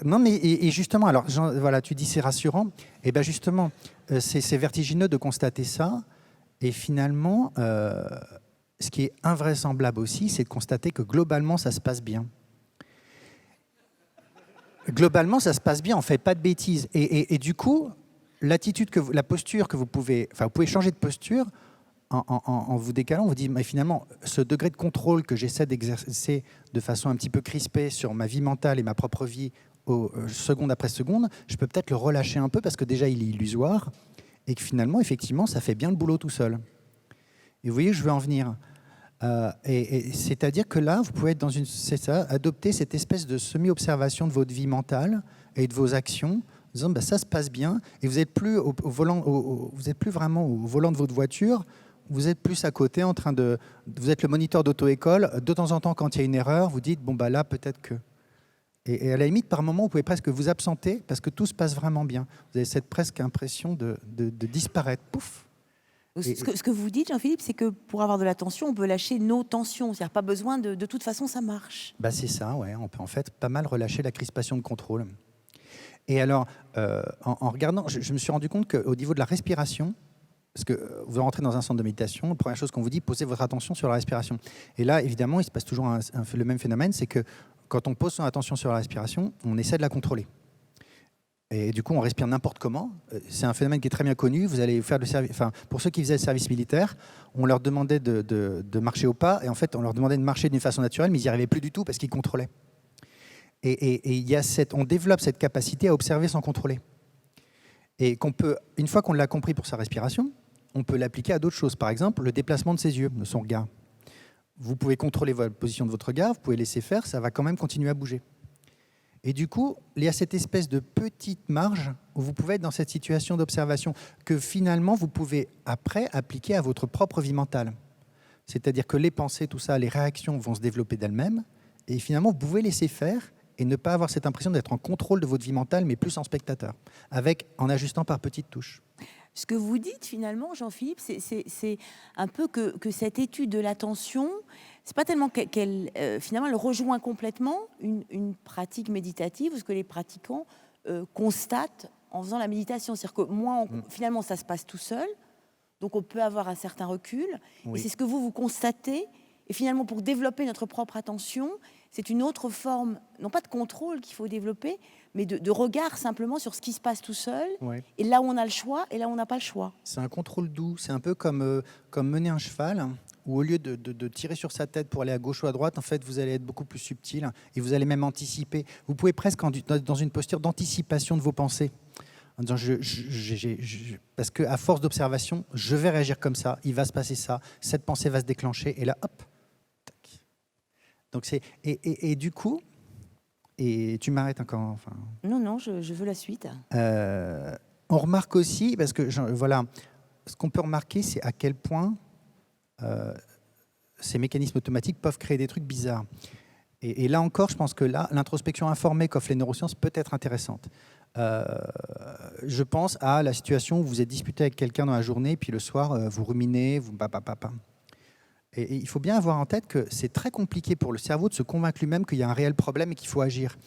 Non, mais et justement, alors voilà, tu dis c'est rassurant. Et bien justement, c'est vertigineux de constater ça. Et finalement, ce qui est invraisemblable aussi, c'est de constater que globalement, ça se passe bien. Globalement, ça se passe bien, on ne fait pas de bêtises. Et du coup, la posture que vous pouvez changer de posture en vous décalant, on vous dit, mais finalement, ce degré de contrôle que j'essaie d'exercer de façon un petit peu crispée sur ma vie mentale et ma propre vie, seconde après seconde, je peux peut-être le relâcher un peu parce que déjà, il est illusoire et que finalement, effectivement, ça fait bien le boulot tout seul. Et vous voyez, je veux en venir. Et c'est-à-dire que là, vous pouvez être adopter cette espèce de semi-observation de votre vie mentale et de vos actions, en disant ça se passe bien, et vous n'êtes plus au volant, vous êtes plus vraiment au volant de votre voiture, vous êtes plus à côté en train de, vous êtes le moniteur d'auto-école. De temps en temps, quand il y a une erreur, vous dites là peut-être que. Et à la limite, par moment, vous pouvez presque vous absenter parce que tout se passe vraiment bien. Vous avez cette presque impression de disparaître. Pouf. Ce que vous dites, Jean-Philippe, c'est que pour avoir de la tension, on peut lâcher nos tensions. C'est-à-dire pas besoin de toute façon, ça marche. C'est ça, ouais. On peut en fait pas mal relâcher la crispation de contrôle. Et alors, en regardant, je me suis rendu compte qu'au niveau de la respiration, parce que vous rentrez dans un centre de méditation, la première chose qu'on vous dit, posez votre attention sur la respiration. Et là, évidemment, il se passe toujours le même phénomène, c'est que quand on pose son attention sur la respiration, on essaie de la contrôler. Et du coup, on respire n'importe comment. C'est un phénomène qui est très bien connu. Vous allez faire pour ceux qui faisaient le service militaire, on leur demandait de marcher au pas, et en fait, on leur demandait de marcher d'une façon naturelle, mais ils n'y arrivaient plus du tout parce qu'ils contrôlaient. Et il y a on développe cette capacité à observer sans contrôler. Et une fois qu'on l'a compris pour sa respiration, on peut l'appliquer à d'autres choses. Par exemple, le déplacement de ses yeux, de son regard. Vous pouvez contrôler la position de votre regard, vous pouvez laisser faire, ça va quand même continuer à bouger. Et du coup, il y a cette espèce de petite marge où vous pouvez être dans cette situation d'observation que finalement, vous pouvez après appliquer à votre propre vie mentale. C'est-à-dire que les pensées, tout ça, les réactions vont se développer d'elles-mêmes. Et finalement, vous pouvez laisser faire et ne pas avoir cette impression d'être en contrôle de votre vie mentale, mais plus en spectateur, en ajustant par petites touches. Ce que vous dites finalement, Jean-Philippe, c'est un peu que cette étude de l'attention, c'est pas tellement qu'elle finalement elle rejoint complètement une pratique méditative, ou ce que les pratiquants constatent en faisant la méditation. C'est-à-dire que finalement, ça se passe tout seul, donc on peut avoir un certain recul. Oui. Et c'est ce que vous constatez. Et finalement, pour développer notre propre attention, c'est une autre forme, non pas de contrôle qu'il faut développer, mais de regard simplement sur ce qui se passe tout seul, et là où on a le choix, et là où on n'a pas le choix. C'est un contrôle doux, c'est un peu comme mener un cheval, où au lieu de tirer sur sa tête pour aller à gauche ou à droite, en fait, vous allez être beaucoup plus subtil, et vous allez même anticiper. Vous pouvez presque dans une posture d'anticipation de vos pensées, en disant parce qu'à force d'observation, je vais réagir comme ça, il va se passer ça, cette pensée va se déclencher, et là, hop. Donc et du coup, et tu m'arrêtes encore. Enfin. Non, je veux la suite. On remarque aussi, parce que ce qu'on peut remarquer, c'est à quel point ces mécanismes automatiques peuvent créer des trucs bizarres. Et là encore, je pense que l'introspection informée qu'offrent les neurosciences peut être intéressante. Je pense à la situation où vous êtes disputé avec quelqu'un dans la journée, puis le soir, vous ruminez, Et il faut bien avoir en tête que c'est très compliqué pour le cerveau de se convaincre lui-même qu'il y a un réel problème et qu'il faut agir.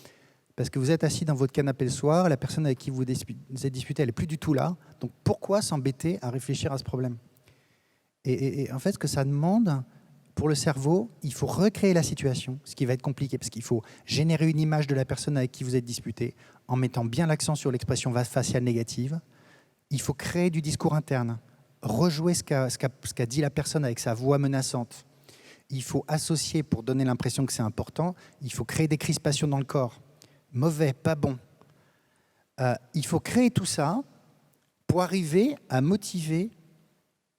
Parce que vous êtes assis dans votre canapé le soir, la personne avec qui vous êtes disputé, elle n'est plus du tout là. Donc pourquoi s'embêter à réfléchir à ce problème ? Et en fait, ce que ça demande pour le cerveau, il faut recréer la situation, ce qui va être compliqué, parce qu'il faut générer une image de la personne avec qui vous êtes disputé, en mettant bien l'accent sur l'expression faciale négative. Il faut créer du discours interne, rejouer ce qu'a dit la personne avec sa voix menaçante. Il faut associer pour donner l'impression que c'est important. Il faut créer des crispations dans le corps. Mauvais, pas bon. Il faut créer tout ça pour arriver à motiver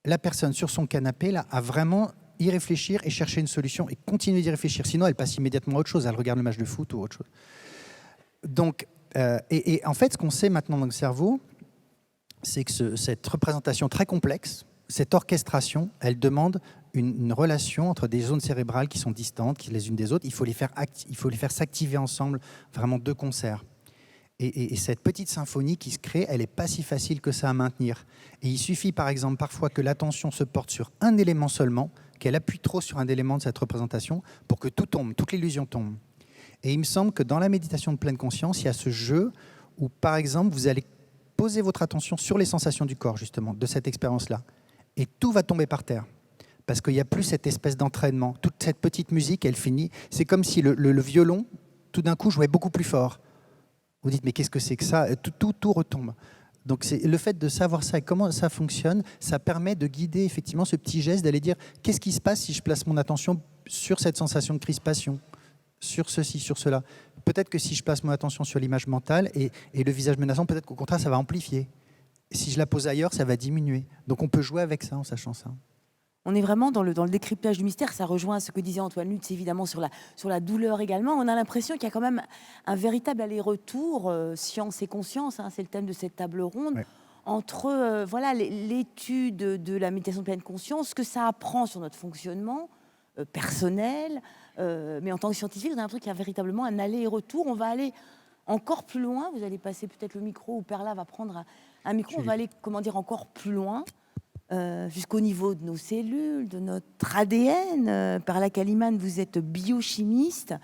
la personne sur son canapé là, à vraiment y réfléchir et chercher une solution et continuer d'y réfléchir. Sinon, elle passe immédiatement à autre chose. Elle regarde le match de foot ou autre chose. Donc, et en fait, ce qu'on sait maintenant dans le cerveau, c'est que cette représentation très complexe, cette orchestration, elle demande une relation entre des zones cérébrales qui sont distantes, qui les unes des autres. Il faut les faire s'activer ensemble, vraiment de concert. Et cette petite symphonie qui se crée, elle n'est pas si facile que ça à maintenir. Et il suffit par exemple parfois que l'attention se porte sur un élément seulement, qu'elle appuie trop sur un élément de cette représentation pour que tout tombe, toute l'illusion tombe. Et il me semble que dans la méditation de pleine conscience, il y a ce jeu où par exemple vous allez poser votre attention sur les sensations du corps justement, de cette expérience-là. Et tout va tomber par terre. Parce qu'il n'y a plus cette espèce d'entraînement. Toute cette petite musique, elle finit. C'est comme si le violon, tout d'un coup, jouait beaucoup plus fort. Vous dites, mais qu'est-ce que c'est que ça ? Tout retombe. Donc c'est le fait de savoir ça et comment ça fonctionne, ça permet de guider effectivement ce petit geste, d'aller dire, qu'est-ce qui se passe si je place mon attention sur cette sensation de crispation, sur ceci, sur cela ? Peut-être que si je place mon attention sur l'image mentale et le visage menaçant, peut-être qu'au contraire, ça va amplifier. Et si je la pose ailleurs, ça va diminuer. Donc on peut jouer avec ça en sachant ça. On est vraiment dans le décryptage du mystère. Ça rejoint ce que disait Antoine Lutz, évidemment, sur la douleur également. On a l'impression qu'il y a quand même un véritable aller-retour, science et conscience, hein, c'est le thème de cette table ronde, ouais, entre voilà, l'étude de la méditation de pleine conscience, ce que ça apprend sur notre fonctionnement personnel, mais en tant que scientifique, on a l'impression qu'il y a véritablement un aller-retour. On va aller encore plus loin. Vous allez passer peut-être le micro, ou Perla va prendre un micro. On va aller, comment dire, encore plus loin. Jusqu'au niveau de nos cellules, de notre ADN. Perla Kaliman, vous êtes biochimiste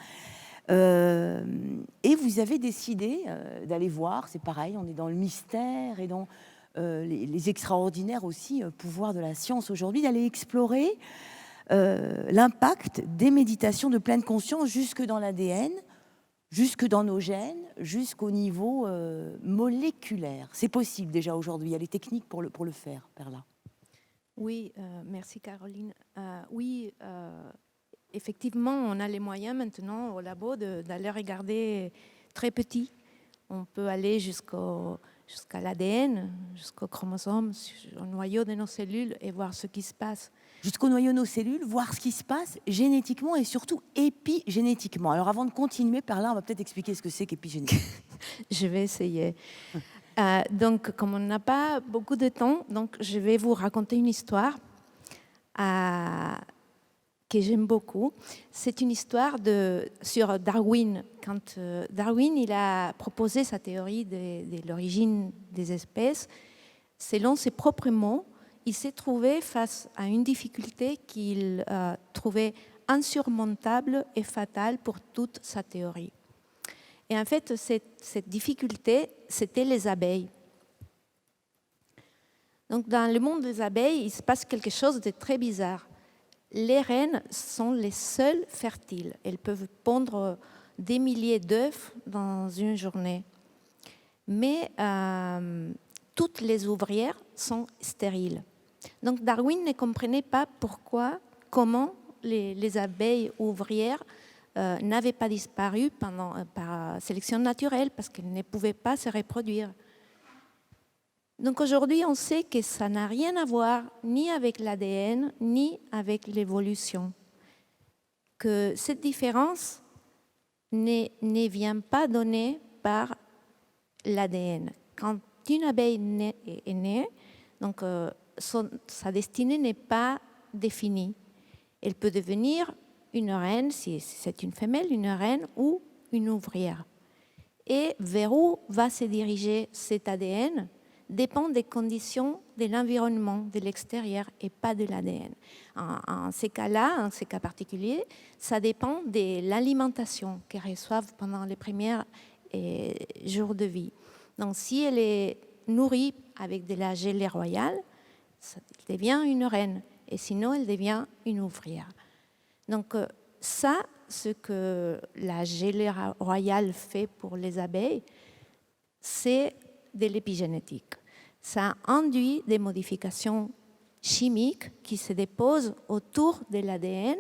et vous avez décidé d'aller voir, c'est pareil, on est dans le mystère et dans les extraordinaires aussi pouvoirs de la science aujourd'hui, d'aller explorer l'impact des méditations de pleine conscience jusque dans l'ADN, jusque dans nos gènes, jusqu'au niveau moléculaire. C'est possible déjà aujourd'hui, il y a les techniques pour le faire, Perla. Oui, merci Caroline. Oui, effectivement, on a les moyens maintenant au labo d'aller regarder très petit. On peut aller jusqu'à l'ADN, jusqu'au chromosome, au noyau de nos cellules et voir ce qui se passe. Jusqu'au noyau de nos cellules, voir ce qui se passe génétiquement et surtout épigénétiquement. Alors avant de continuer, par là, on va peut-être expliquer ce que c'est qu'épigénétique. Je vais essayer. Donc, comme on n'a pas beaucoup de temps, donc je vais vous raconter une histoire que j'aime beaucoup. C'est une histoire sur Darwin. Quand Darwin il a proposé sa théorie de l'origine des espèces, selon ses propres mots, il s'est trouvé face à une difficulté qu'il trouvait insurmontable et fatale pour toute sa théorie. Et en fait, cette difficulté, c'était les abeilles. Donc, dans le monde des abeilles, il se passe quelque chose de très bizarre. Les reines sont les seules fertiles. Elles peuvent pondre des milliers d'œufs dans une journée. Mais toutes les ouvrières sont stériles. Donc, Darwin ne comprenait pas comment les abeilles ouvrières n'avaient pas disparu par sélection naturelle parce qu'elles ne pouvaient pas se reproduire. Donc aujourd'hui, on sait que ça n'a rien à voir ni avec l'ADN, ni avec l'évolution. Que cette différence ne vient pas donnée par l'ADN. Quand une abeille est née, donc, sa destinée n'est pas définie. Elle peut devenir une reine, si c'est une femelle, une reine ou une ouvrière. Et vers où va se diriger cet ADN dépend des conditions de l'environnement, de l'extérieur et pas de l'ADN. En ces cas-là, en ces cas particuliers, ça dépend de l'alimentation qu'elles reçoivent pendant les premières jours de vie. Donc, si elle est nourrie avec de la gelée royale, elle devient une reine. Et sinon, elle devient une ouvrière. Donc, ça, ce que la gelée royale fait pour les abeilles, c'est de l'épigénétique. Ça induit des modifications chimiques qui se déposent autour de l'ADN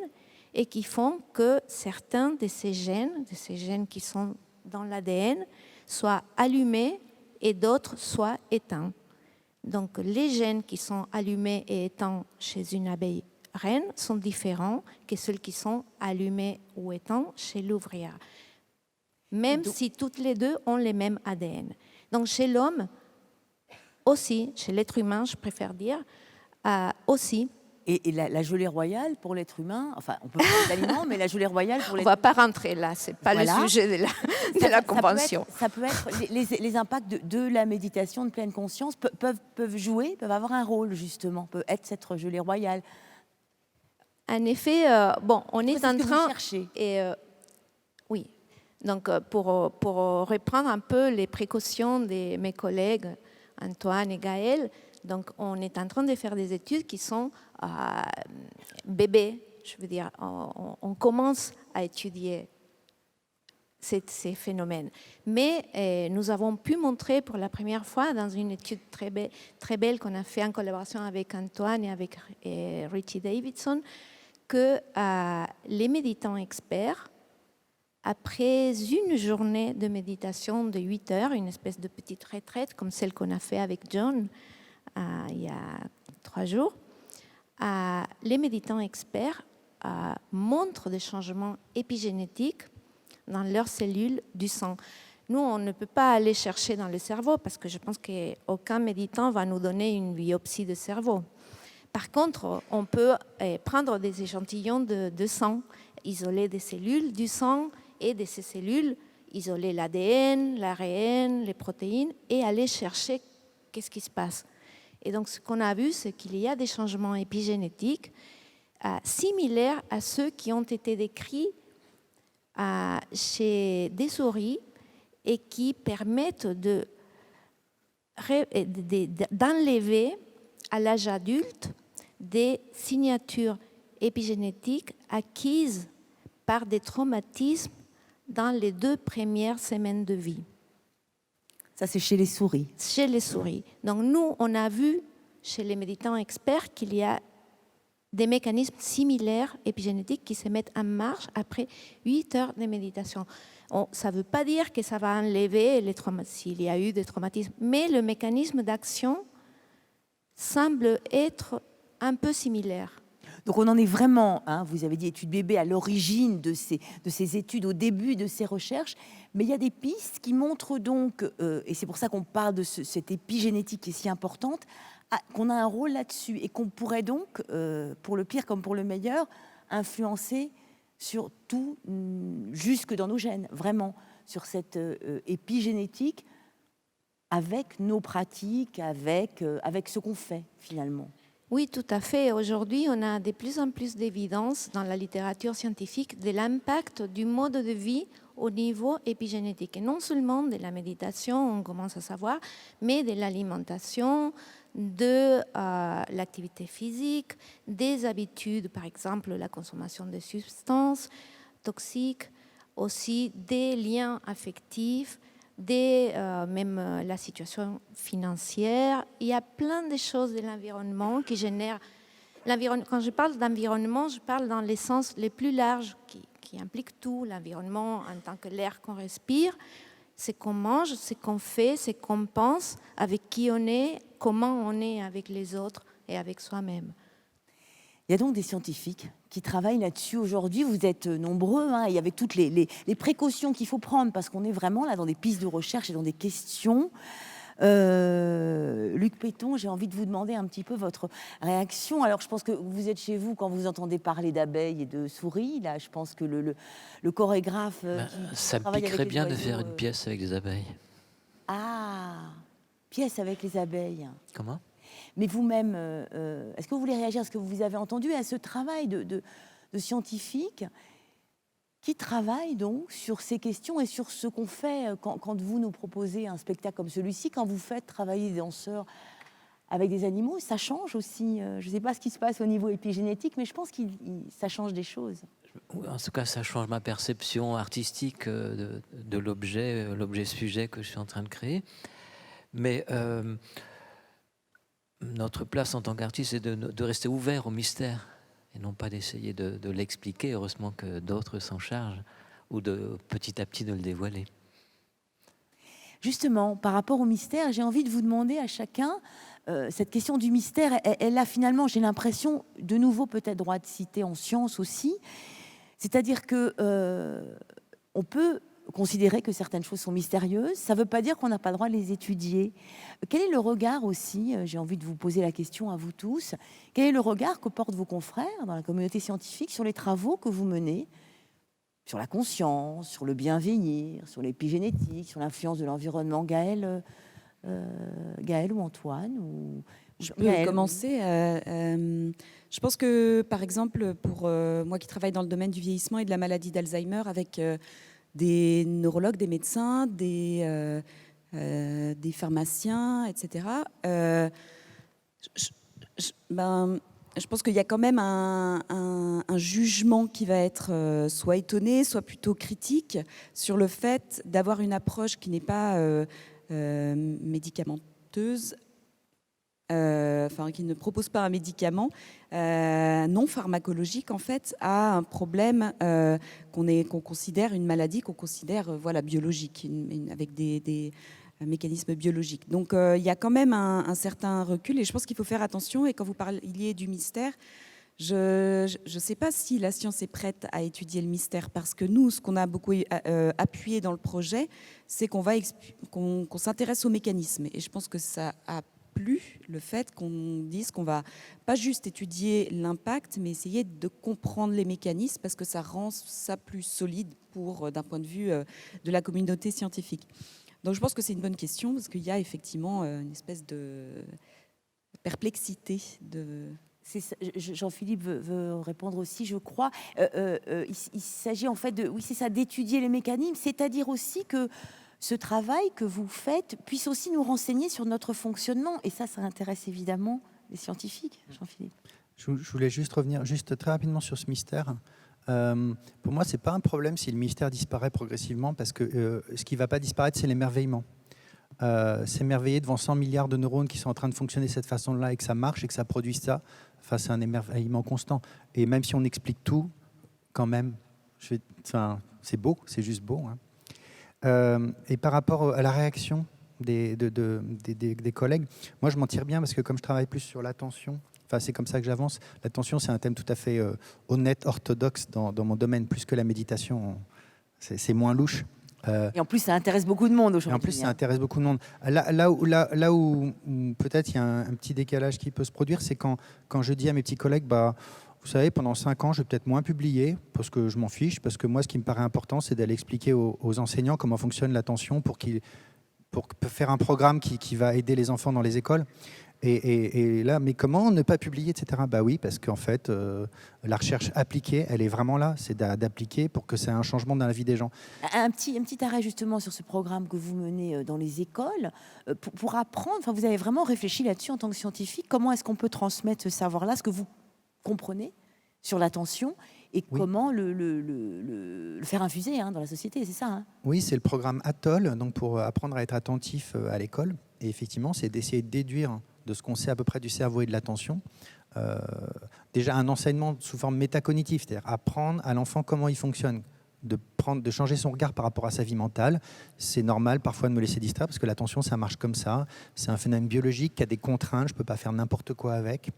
et qui font que certains de ces gènes qui sont dans l'ADN, soient allumés et d'autres soient éteints. Donc les gènes qui sont allumés et éteints chez une abeille reine sont différents que ceux qui sont allumés ou éteints chez l'ouvrière, même si toutes les deux ont les mêmes ADN. Donc chez l'homme aussi, chez l'être humain, je préfère dire, aussi. Et la gelée royale pour l'être humain, enfin, on peut parler d'aliments, mais la gelée royale pour l'être humain... On ne va pas rentrer là, ce n'est pas le sujet de la convention. Ça peut être les impacts de la méditation de pleine conscience peuvent jouer, peuvent avoir un rôle, justement, peuvent être cette gelée royale. En effet, on est en train... Oui, donc pour reprendre un peu les précautions de mes collègues Antoine et Gaël, donc on est en train de faire des études qui sont bébés, je veux dire, on commence à étudier ces phénomènes. Mais nous avons pu montrer pour la première fois dans une étude très belle qu'on a fait en collaboration avec Antoine et avec Richie Davidson, que les méditants experts, après une journée de méditation de 8 heures, une espèce de petite retraite comme celle qu'on a fait avec John il y a 3 jours, les méditants experts montrent des changements épigénétiques dans leurs cellules du sang. Nous, on ne peut pas aller chercher dans le cerveau parce que je pense qu'aucun méditant va nous donner une biopsie de cerveau. Par contre, on peut prendre des échantillons de sang, isoler des cellules du sang et de ces cellules, isoler l'ADN, l'ARN, les protéines et aller chercher qu'est-ce qui se passe. Et donc, ce qu'on a vu, c'est qu'il y a des changements épigénétiques similaires à ceux qui ont été décrits chez des souris et qui permettent d'enlever à l'âge adulte des signatures épigénétiques acquises par des traumatismes dans les 2 premières semaines de vie. Ça, c'est chez les souris. Chez les souris. Donc nous, on a vu chez les méditants experts qu'il y a des mécanismes similaires épigénétiques qui se mettent en marche après 8 heures de méditation. Ça ne veut pas dire que ça va enlever les traumatismes, s'il y a eu des traumatismes, mais le mécanisme d'action semble être un peu similaire. Donc on en est vraiment, vous avez dit études bébés, à l'origine de ces études, au début de ces recherches, mais il y a des pistes qui montrent donc, et c'est pour ça qu'on parle de cette épigénétique qui est si importante, qu'on a un rôle là-dessus et qu'on pourrait donc, pour le pire comme pour le meilleur, influencer sur tout, jusque dans nos gènes, vraiment, sur cette épigénétique, avec nos pratiques, avec ce qu'on fait finalement. Oui, tout à fait. Aujourd'hui, on a de plus en plus d'évidence dans la littérature scientifique de l'impact du mode de vie au niveau épigénétique. Et non seulement de la méditation, on commence à savoir, mais de l'alimentation, de l'activité physique, des habitudes, par exemple la consommation de substances toxiques, aussi des liens affectifs, même la situation financière. Il y a plein de choses de l'environnement qui génèrent... Quand je parle d'environnement, je parle dans les sens les plus larges qui impliquent tout. L'environnement en tant que l'air qu'on respire, ce qu'on mange, ce qu'on fait, ce qu'on pense, avec qui on est, comment on est avec les autres et avec soi-même. Il y a donc des scientifiques qui travaillent là-dessus aujourd'hui. Vous êtes nombreux, et avec toutes les précautions qu'il faut prendre, parce qu'on est vraiment là dans des pistes de recherche et dans des questions. Luc Péton, j'ai envie de vous demander un petit peu votre réaction. Alors, je pense que vous êtes chez vous quand vous entendez parler d'abeilles et de souris. Là, je pense que le chorégraphe... ça me piquerait bien de faire une pièce avec des abeilles. Ah, pièce avec les abeilles. Comment ? Mais vous-même, est-ce que vous voulez réagir à ce que vous avez entendu, à ce travail de scientifiques qui travaille donc sur ces questions et sur ce qu'on fait quand vous nous proposez un spectacle comme celui-ci, quand vous faites travailler des danseurs avec des animaux, ça change aussi. Je ne sais pas ce qui se passe au niveau épigénétique, mais je pense que ça change des choses. En tout cas, ça change ma perception artistique de l'objet-sujet que je suis en train de créer. Mais notre place en tant qu'artiste, c'est de rester ouvert au mystère et non pas d'essayer de l'expliquer. Heureusement que d'autres s'en chargent ou de petit à petit de le dévoiler. Justement, par rapport au mystère, j'ai envie de vous demander à chacun, cette question du mystère, elle a finalement, j'ai l'impression, de nouveau peut-être droit de citer en science aussi, c'est-à-dire que on peut considérer que certaines choses sont mystérieuses, ça ne veut pas dire qu'on n'a pas le droit de les étudier. Quel est le regard aussi, j'ai envie de vous poser la question à vous tous, quel est le regard que portent vos confrères dans la communauté scientifique sur les travaux que vous menez, sur la conscience, sur le bien-vieillir, sur l'épigénétique, sur l'influence de l'environnement? Gaël ou Antoine ou Je peux commencer. Je pense que, par exemple, pour moi qui travaille dans le domaine du vieillissement et de la maladie d'Alzheimer, avec des neurologues, des médecins, des pharmaciens, etc., je pense qu'il y a quand même un jugement qui va être soit étonné, soit plutôt critique sur le fait d'avoir une approche qui n'est pas médicamenteuse, qui ne propose pas un médicament non pharmacologique en fait à un problème qu'on considère une maladie, qu'on considère biologique, avec des mécanismes biologiques. Donc il y a quand même un certain recul et je pense qu'il faut faire attention. Et quand vous parliez du mystère, je ne sais pas si la science est prête à étudier le mystère, parce que nous, ce qu'on a beaucoup appuyé dans le projet, c'est qu'on s'intéresse aux mécanismes. Et je pense que ça a plu, le fait qu'on dise qu'on va pas juste étudier l'impact, mais essayer de comprendre les mécanismes, parce que ça rend ça plus solide d'un point de vue de la communauté scientifique. Donc je pense que c'est une bonne question, parce qu'il y a effectivement une espèce de perplexité de... Jean-Philippe veut répondre aussi, je crois. Il s'agit en fait d'étudier les mécanismes, c'est-à-dire aussi que ce travail que vous faites puisse aussi nous renseigner sur notre fonctionnement. Et ça intéresse évidemment les scientifiques, Jean-Philippe. Je voulais juste revenir très rapidement sur ce mystère. Pour moi, ce n'est pas un problème si le mystère disparaît progressivement, parce que ce qui ne va pas disparaître, c'est l'émerveillement. S'émerveiller devant 100 milliards de neurones qui sont en train de fonctionner de cette façon-là et que ça marche et que ça produit ça, c'est un émerveillement constant. Et même si on explique tout, quand même, c'est beau, c'est juste beau. Hein. Et par rapport à la réaction des collègues, moi je m'en tire bien parce que comme je travaille plus sur l'attention, c'est comme ça que j'avance. L'attention, c'est un thème tout à fait honnête, orthodoxe dans mon domaine, plus que la méditation. C'est moins louche. Et en plus, ça intéresse beaucoup de monde aujourd'hui. Et en plus, ça intéresse beaucoup de monde. Là où peut-être il y a un petit décalage qui peut se produire, c'est quand je dis à mes petits collègues, vous savez, pendant 5 ans, je vais peut-être moins publier, parce que je m'en fiche, parce que moi, ce qui me paraît important, c'est d'aller expliquer aux enseignants comment fonctionne l'attention pour faire un programme qui va aider les enfants dans les écoles. Et là, mais comment ne pas publier, etc. Oui, parce qu'en fait, la recherche appliquée, elle est vraiment là. C'est d'appliquer pour que ça ait un changement dans la vie des gens. Un petit arrêt justement sur ce programme que vous menez dans les écoles. Pour apprendre, vous avez vraiment réfléchi là-dessus en tant que scientifique. Comment est-ce qu'on peut transmettre ce savoir-là, ce que vous comprenez sur l'attention, et comment le faire infuser dans la société, c'est ça Oui, c'est le programme ATOL, donc pour apprendre à être attentif à l'école. Et effectivement, c'est d'essayer de déduire de ce qu'on sait à peu près du cerveau et de l'attention. Déjà un enseignement sous forme métacognitive, c'est-à-dire apprendre à l'enfant comment il fonctionne, de changer son regard par rapport à sa vie mentale. C'est normal parfois de me laisser distraire parce que l'attention, ça marche comme ça. C'est un phénomène biologique qui a des contraintes, je ne peux pas faire n'importe quoi avec.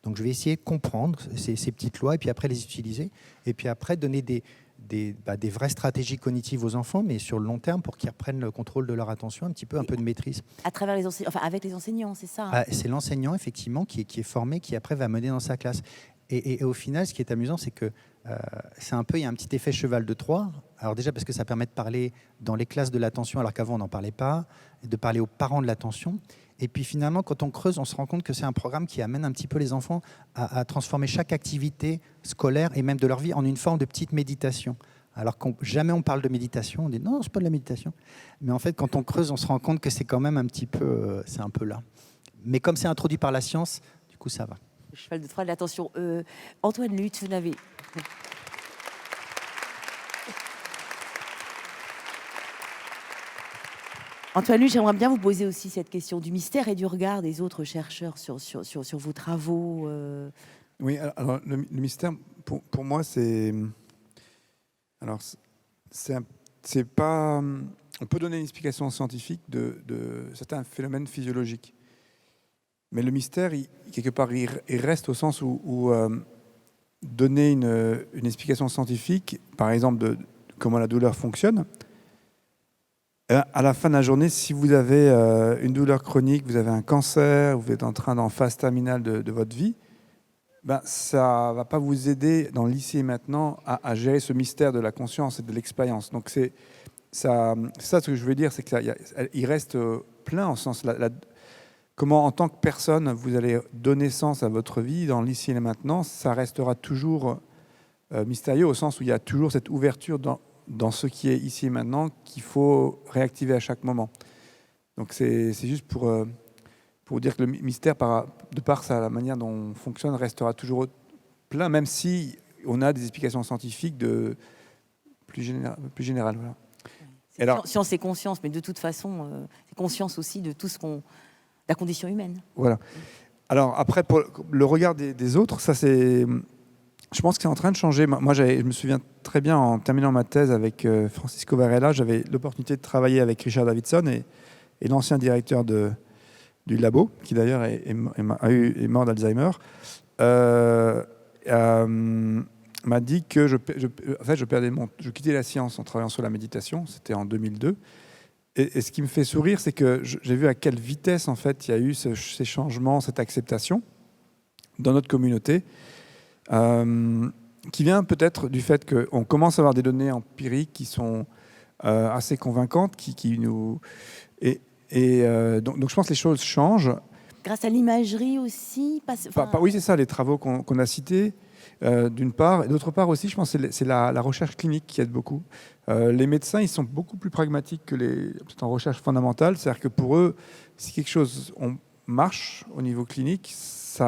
Donc je vais essayer de comprendre ces petites lois et puis après les utiliser. Et puis après donner des vraies stratégies cognitives aux enfants, mais sur le long terme pour qu'ils reprennent le contrôle de leur attention, un peu de maîtrise. À travers avec les enseignants, c'est ça C'est l'enseignant, effectivement, qui est formé, qui après va mener dans sa classe. Et au final, ce qui est amusant, c'est que il y a un petit effet cheval de Troie. Alors déjà parce que ça permet de parler dans les classes de l'attention alors qu'avant on n'en parlait pas, et de parler aux parents de l'attention. Et puis finalement, quand on creuse, on se rend compte que c'est un programme qui amène un petit peu les enfants à transformer chaque activité scolaire et même de leur vie en une forme de petite méditation. Alors que jamais on parle de méditation, on dit non, c'est pas de la méditation. Mais en fait, quand on creuse, on se rend compte que c'est quand même un petit peu, c'est un peu là. Mais comme c'est introduit par la science, du coup, ça va. Le cheval de Troie de l'attention. Antoine Luth, vous n'avez... Antoine Luth, j'aimerais bien vous poser aussi cette question du mystère et du regard des autres chercheurs sur vos travaux. Oui, alors le mystère, pour moi, c'est... Alors, c'est pas... On peut donner une explication scientifique de certains phénomènes physiologiques. Mais le mystère, quelque part, il reste au sens où donner une explication scientifique, par exemple, de comment la douleur fonctionne, à la fin de la journée, si vous avez une douleur chronique, vous avez un cancer, vous êtes en train en phase terminale de votre vie, ben, ça ne va pas vous aider dans l'ici et maintenant à gérer ce mystère de la conscience et de l'expérience. Donc c'est ça ce que je veux dire, c'est qu'il reste plein en sens... Comment, en tant que personne, vous allez donner sens à votre vie dans l'ici et maintenant, ça restera toujours mystérieux, au sens où il y a toujours cette ouverture dans ce qui est ici et maintenant qu'il faut réactiver à chaque moment. Donc c'est juste pour dire que le mystère, de par la manière dont on fonctionne, restera toujours plein, même si on a des explications scientifiques plus générales. Voilà. Alors, science et conscience, mais de toute façon, c'est conscience aussi de tout la condition humaine. Voilà. Alors après, pour le regard des autres, ça c'est... Je pense que c'est en train de changer. Moi, je me souviens très bien, en terminant ma thèse avec Francisco Varela, j'avais l'opportunité de travailler avec Richard Davidson et l'ancien directeur du labo, qui d'ailleurs est mort d'Alzheimer, m'a dit que je quittais la science en travaillant sur la méditation. C'était en 2002. Et ce qui me fait sourire, c'est que j'ai vu à quelle vitesse en fait il y a eu ces changements, cette acceptation dans notre communauté, qui vient peut-être du fait qu'on commence à avoir des données empiriques qui sont assez convaincantes, donc je pense que les choses changent. Grâce à l'imagerie aussi. Oui, c'est ça, les travaux qu'on a cités. D'une part, et d'autre part aussi, je pense que c'est la recherche clinique qui aide beaucoup. Les médecins, ils sont beaucoup plus pragmatiques que peut-être en recherche fondamentale. C'est-à-dire que pour eux, si quelque chose marche au niveau clinique, si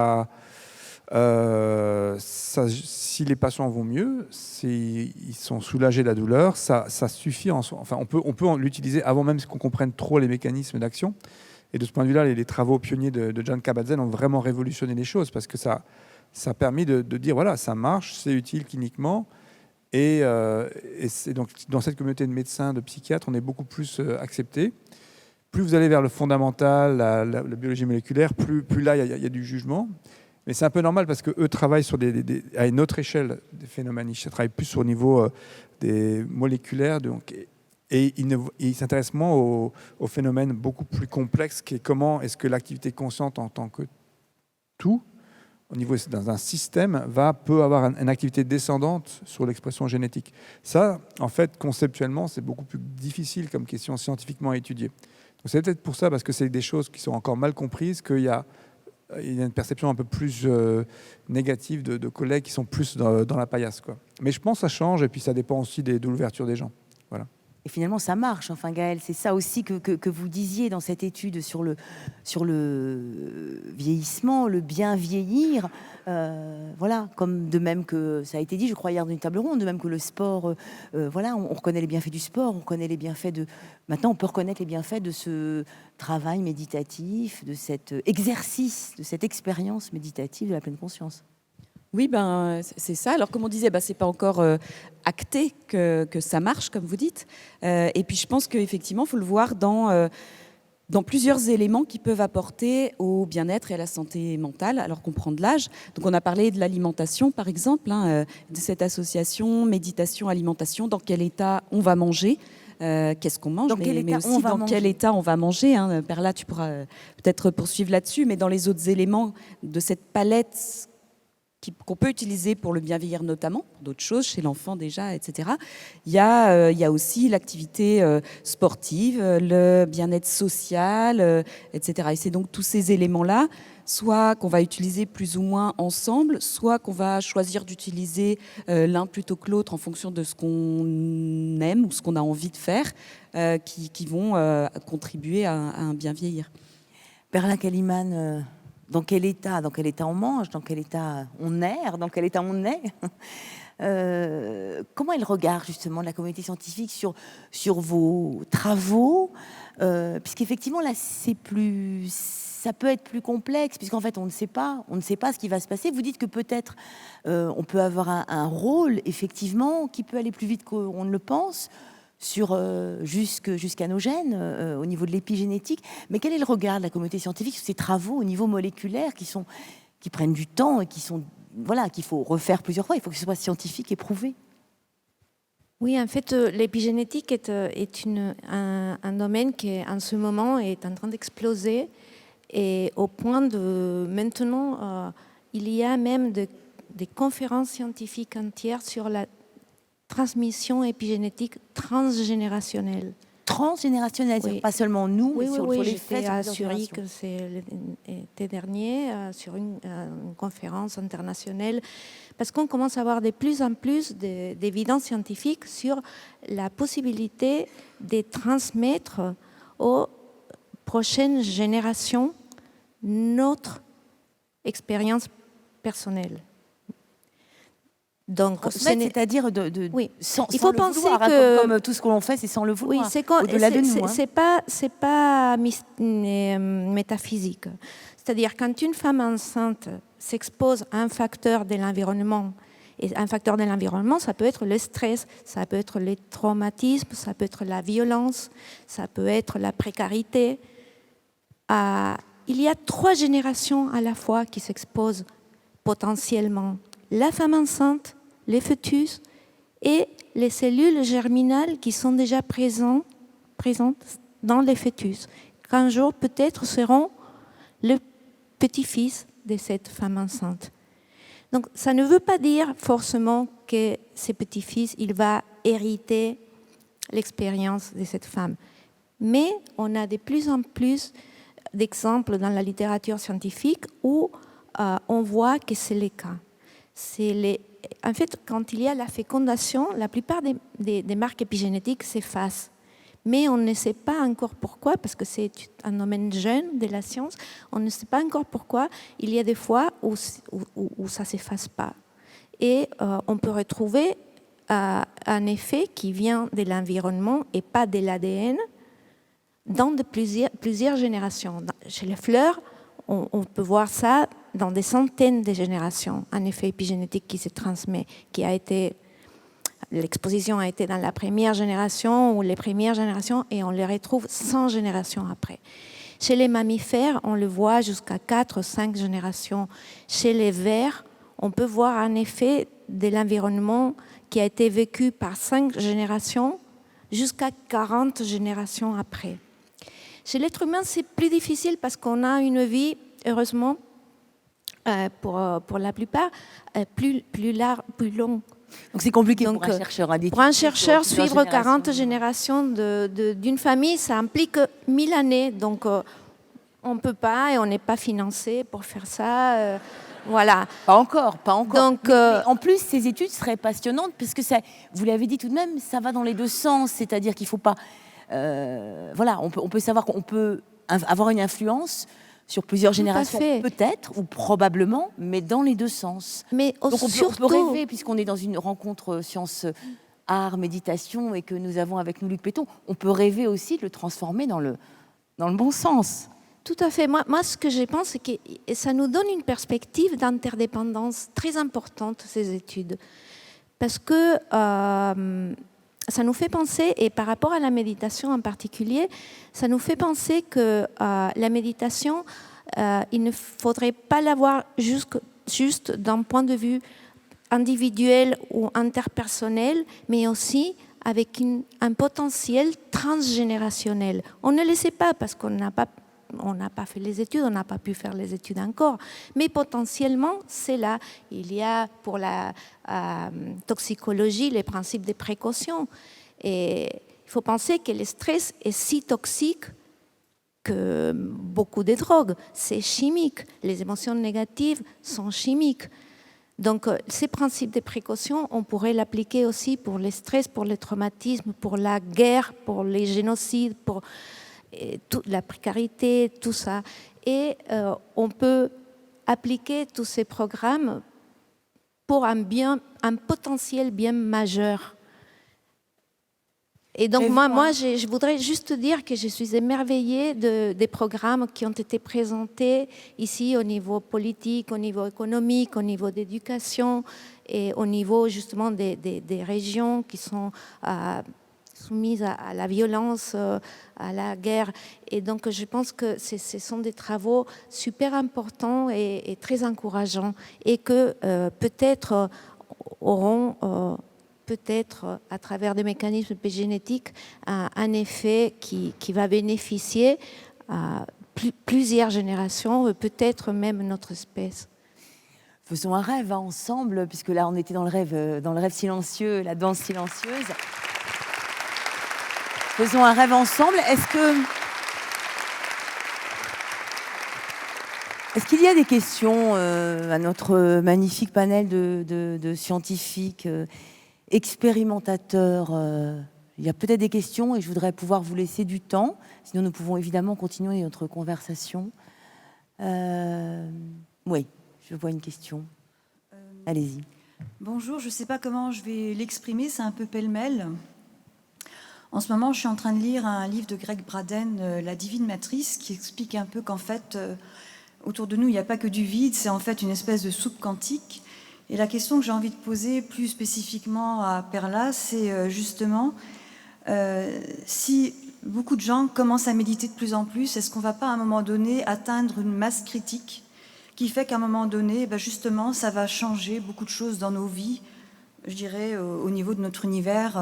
les patients vont mieux, ils sont soulagés de la douleur, ça suffit. Enfin, on peut l'utiliser avant même qu'on comprenne trop les mécanismes d'action. Et de ce point de vue-là, les travaux pionniers de Jon Kabat-Zinn ont vraiment révolutionné les choses parce que ça a permis de dire, voilà, ça marche, c'est utile cliniquement. Et c'est donc, dans cette communauté de médecins, de psychiatres, on est beaucoup plus acceptés. Plus vous allez vers le fondamental, la biologie moléculaire, plus là, il y a du jugement. Mais c'est un peu normal parce qu'eux travaillent à une autre échelle des phénomènes. Ils travaillent plus au niveau des moléculaires. Et ils s'intéressent moins aux phénomènes beaucoup plus complexes qui est comment est-ce que l'activité consciente en tant que tout, au niveau dans un système, peut avoir une activité descendante sur l'expression génétique. Ça, en fait, conceptuellement, c'est beaucoup plus difficile comme question scientifiquement à étudier. Donc c'est peut-être pour ça, parce que c'est des choses qui sont encore mal comprises, qu'il y a une perception un peu plus négative de collègues qui sont plus dans la paillasse, quoi. Mais je pense que ça change, et puis ça dépend aussi de l'ouverture des gens. Voilà. Et finalement, ça marche. Enfin, Gaëlle, c'est ça aussi que vous disiez dans cette étude sur le vieillissement, le bien vieillir. Voilà, comme de même que ça a été dit, je crois, hier dans une table ronde, de même que le sport, voilà, on reconnaît les bienfaits du sport, on reconnaît les bienfaits Maintenant, on peut reconnaître les bienfaits de ce travail méditatif, de cet exercice, de cette expérience méditative de la pleine conscience. Oui, c'est ça. Alors, comme on disait, c'est pas encore acté que ça marche, comme vous dites. Et puis, je pense qu'effectivement, il faut le voir dans plusieurs éléments qui peuvent apporter au bien-être et à la santé mentale, alors qu'on prend de l'âge. Donc, on a parlé de l'alimentation, par exemple, de cette association méditation-alimentation. Dans quel état on va manger ? Qu'est-ce qu'on mange, mais aussi dans quel état on va manger. Perla, tu pourras peut-être poursuivre là-dessus, mais dans les autres éléments de cette palette qu'on peut utiliser pour le bien vieillir notamment, pour d'autres choses, chez l'enfant déjà, etc. Il y a aussi l'activité sportive, le bien-être social, etc. Et c'est donc tous ces éléments-là soit qu'on va utiliser plus ou moins ensemble, soit qu'on va choisir d'utiliser l'un plutôt que l'autre en fonction de ce qu'on aime ou ce qu'on a envie de faire, qui vont contribuer à un bien vieillir. Perla Kalimann, dans quel état on mange, dans quel état on erre, dans quel état on est comment est le regard justement de la communauté scientifique sur vos travaux, puisqu'effectivement là ça peut être plus complexe, puisqu'en fait on ne sait pas ce qui va se passer. Vous dites que peut-être on peut avoir un rôle effectivement qui peut aller plus vite qu'on ne le pense jusqu'à nos gènes au niveau de l'épigénétique. Mais quel est le regard de la communauté scientifique sur ces travaux au niveau moléculaire qui prennent du temps et qu'il faut refaire plusieurs fois, il faut que ce soit scientifique et prouvé? Oui, en fait, l'épigénétique est un domaine qui, en ce moment, est en train d'exploser. Et au point de maintenant, il y a même des conférences scientifiques entières sur la transmission épigénétique transgénérationnelle. Transgénérationnelle, Oui. pas seulement nous, Oui, mais sur oui, les j'étais faits. à Zurich l'été dernier sur une conférence internationale parce qu'on commence à avoir de plus en plus d'évidence scientifique sur la possibilité de transmettre aux prochaines générations notre expérience personnelle. Donc, c'est-à-dire oui. sans il faut le penser vouloir, que comme tout ce que l'on fait, c'est sans le vouloir. Oui, au-delà de nous. C'est pas métaphysique. C'est-à-dire quand une femme enceinte s'expose à un facteur de l'environnement, et un facteur de l'environnement, ça peut être le stress, ça peut être les traumatismes, ça peut être la violence, ça peut être la précarité. Il y a 3 générations à la fois qui s'exposent potentiellement. La femme enceinte, les fœtus et les cellules germinales qui sont déjà présentes dans les fœtus, qu'un jour peut-être seront le petit-fils de cette femme enceinte. Donc ça ne veut pas dire forcément que ce petit-fils, il va hériter l'expérience de cette femme. Mais on a de plus en plus d'exemples dans la littérature scientifique où on voit que c'est le cas. En fait, quand il y a la fécondation, la plupart des marques épigénétiques s'effacent. Mais on ne sait pas encore pourquoi, parce que c'est un domaine jeune de la science, on ne sait pas encore pourquoi il y a des fois où ça ne s'efface pas. Et on peut retrouver un effet qui vient de l'environnement et pas de l'ADN dans plusieurs générations. Chez les fleurs, on peut voir ça dans des centaines de générations, un effet épigénétique qui se transmet, l'exposition a été dans la première génération ou les premières générations et on les retrouve 100 générations après. Chez les mammifères, on le voit jusqu'à 4 ou 5 générations. Chez les vers, on peut voir un effet de l'environnement qui a été vécu par 5 générations jusqu'à 40 générations après. Chez l'être humain, c'est plus difficile parce qu'on a une vie, heureusement, pour la plupart, plus longue. Donc c'est compliqué pour un chercheur. Pour un chercheur, suivre 40 générations d'une famille, ça implique 1000 années. Donc on ne peut pas et on n'est pas financé pour faire ça. Voilà. Pas encore. Donc, mais en plus, ces études seraient passionnantes puisque vous l'avez dit tout de même, ça va dans les deux sens. C'est-à-dire qu'il ne faut pas... voilà, on peut savoir qu'on peut avoir une influence sur plusieurs générations, peut-être, ou probablement, mais dans les deux sens. Mais donc on peut rêver, puisqu'on est dans une rencontre science, art, méditation, et que nous avons avec nous Luc Péton, on peut rêver aussi de le transformer dans le bon sens. Tout à fait. Moi, ce que je pense, c'est que ça nous donne une perspective d'interdépendance très importante, ces études. Parce que ça nous fait penser, et par rapport à la méditation en particulier, ça nous fait penser que la méditation, il ne faudrait pas l'avoir juste d'un point de vue individuel ou interpersonnel, mais aussi avec un potentiel transgénérationnel. On ne le sait pas parce qu'on n'a pas fait les études, on n'a pas pu faire les études encore, mais potentiellement, c'est là. Il y a pour la toxicologie les principes de précaution. Et il faut penser que le stress est si toxique que beaucoup de drogues. C'est chimique. Les émotions négatives sont chimiques. Donc, ces principes de précaution, on pourrait l'appliquer aussi pour les stress, pour les traumatismes, pour la guerre, pour les génocides, pour toute la précarité, tout ça. Et on peut appliquer tous ces programmes pour un potentiel bien majeur. Et donc, moi je voudrais juste dire que je suis émerveillée des programmes qui ont été présentés ici au niveau politique, au niveau économique, au niveau d'éducation et au niveau justement des régions qui sont soumises à la violence, à la guerre. Et donc, je pense que ce sont des travaux super importants et très encourageants et que peut-être auront... peut-être à travers des mécanismes épigénétiques, un effet qui va bénéficier à plusieurs générations, peut-être même notre espèce. Faisons un rêve ensemble, puisque là on était dans le rêve silencieux, la danse silencieuse. Faisons un rêve ensemble. Est-ce qu'il y a des questions à notre magnifique panel de scientifiques expérimentateurs? Il y a peut-être des questions et je voudrais pouvoir vous laisser du temps. Sinon, nous pouvons évidemment continuer notre conversation. Oui, je vois une question. Allez-y. Bonjour, je ne sais pas comment je vais l'exprimer, c'est un peu pêle-mêle. En ce moment, je suis en train de lire un livre de Greg Braden, La Divine Matrice, qui explique un peu qu'en fait, autour de nous, il n'y a pas que du vide, c'est en fait une espèce de soupe quantique. Et la question que j'ai envie de poser plus spécifiquement à Perla, c'est justement si beaucoup de gens commencent à méditer de plus en plus, est-ce qu'on ne va pas à un moment donné atteindre une masse critique qui fait qu'à un moment donné, justement, ça va changer beaucoup de choses dans nos vies, je dirais, au niveau de notre univers,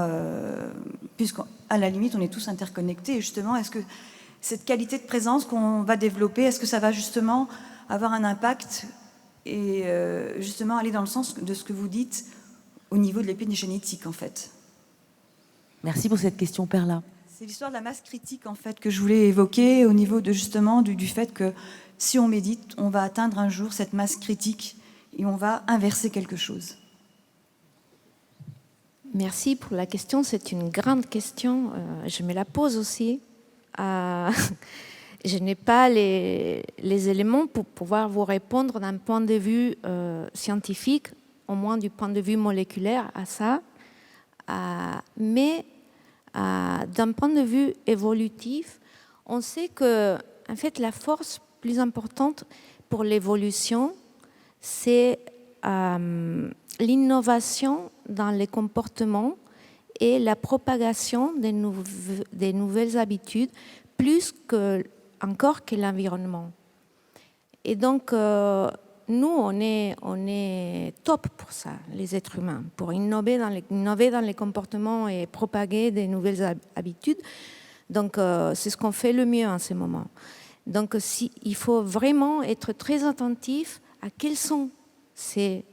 puisqu'à la limite, on est tous interconnectés. Et justement, est-ce que cette qualité de présence qu'on va développer, est-ce que ça va justement avoir un impact et justement aller dans le sens de ce que vous dites au niveau de l'épigénétique, en fait? Merci pour cette question, Perla. C'est l'histoire de la masse critique, en fait, que je voulais évoquer au niveau de, justement, du fait que si on médite, on va atteindre un jour cette masse critique et on va inverser quelque chose. Merci pour la question, c'est une grande question. Je me la pose aussi. Je n'ai pas les éléments pour pouvoir vous répondre d'un point de vue scientifique, au moins du point de vue moléculaire à ça. Mais d'un point de vue évolutif, on sait que en fait, la force plus importante pour l'évolution, c'est l'innovation dans les comportements et la propagation des nouvelles habitudes, plus encore que l'environnement. Et donc, nous, on est top pour ça, les êtres humains, pour innover dans les comportements et propager des nouvelles habitudes. Donc, c'est ce qu'on fait le mieux en ce moment. Donc, il faut vraiment être très attentif à quels sont ces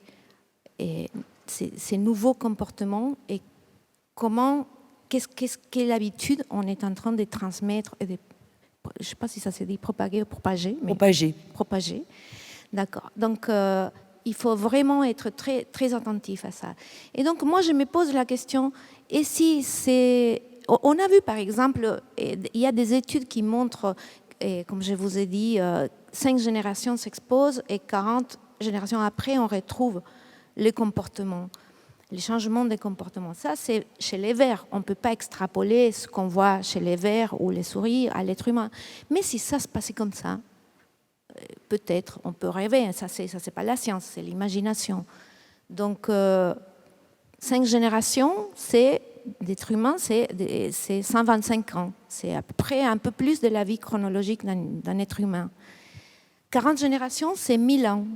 nouveaux comportements et quelle habitude on est en train de transmettre. Je ne sais pas si ça se dit propager ou propager. Mais propager. D'accord. Donc, il faut vraiment être très, très attentif à ça. Et donc, moi, je me pose la question, et si c'est... On a vu, par exemple, il y a des études qui montrent, et comme je vous ai dit, 5 générations s'exposent et 40 générations après, on retrouve les comportements, les changements des comportements. Ça, c'est chez les vers. On ne peut pas extrapoler ce qu'on voit chez les vers ou les souris à l'être humain. Mais si ça se passait comme ça, peut-être, on peut rêver. Ça, c'est pas la science, c'est l'imagination. Donc, 5 générations, d'êtres humains, c'est 125 ans. C'est à peu près un peu plus de la vie chronologique d'un être humain. 40 générations, c'est 1000 ans.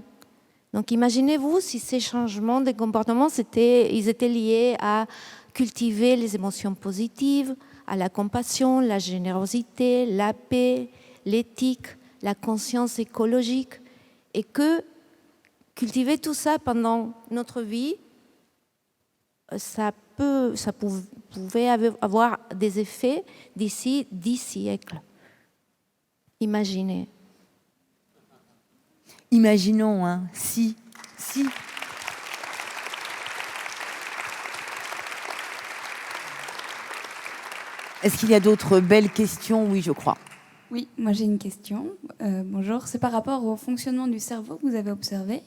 Donc imaginez-vous si ces changements de comportement, ils étaient liés à cultiver les émotions positives, à la compassion, la générosité, la paix, l'éthique, la conscience écologique, et que cultiver tout ça pendant notre vie, ça pouvait avoir des effets d'ici 10 siècles. Imaginez. Imaginons, hein, si. Est-ce qu'il y a d'autres belles questions? Oui, je crois. Oui, moi j'ai une question. Bonjour, c'est par rapport au fonctionnement du cerveau que vous avez observé.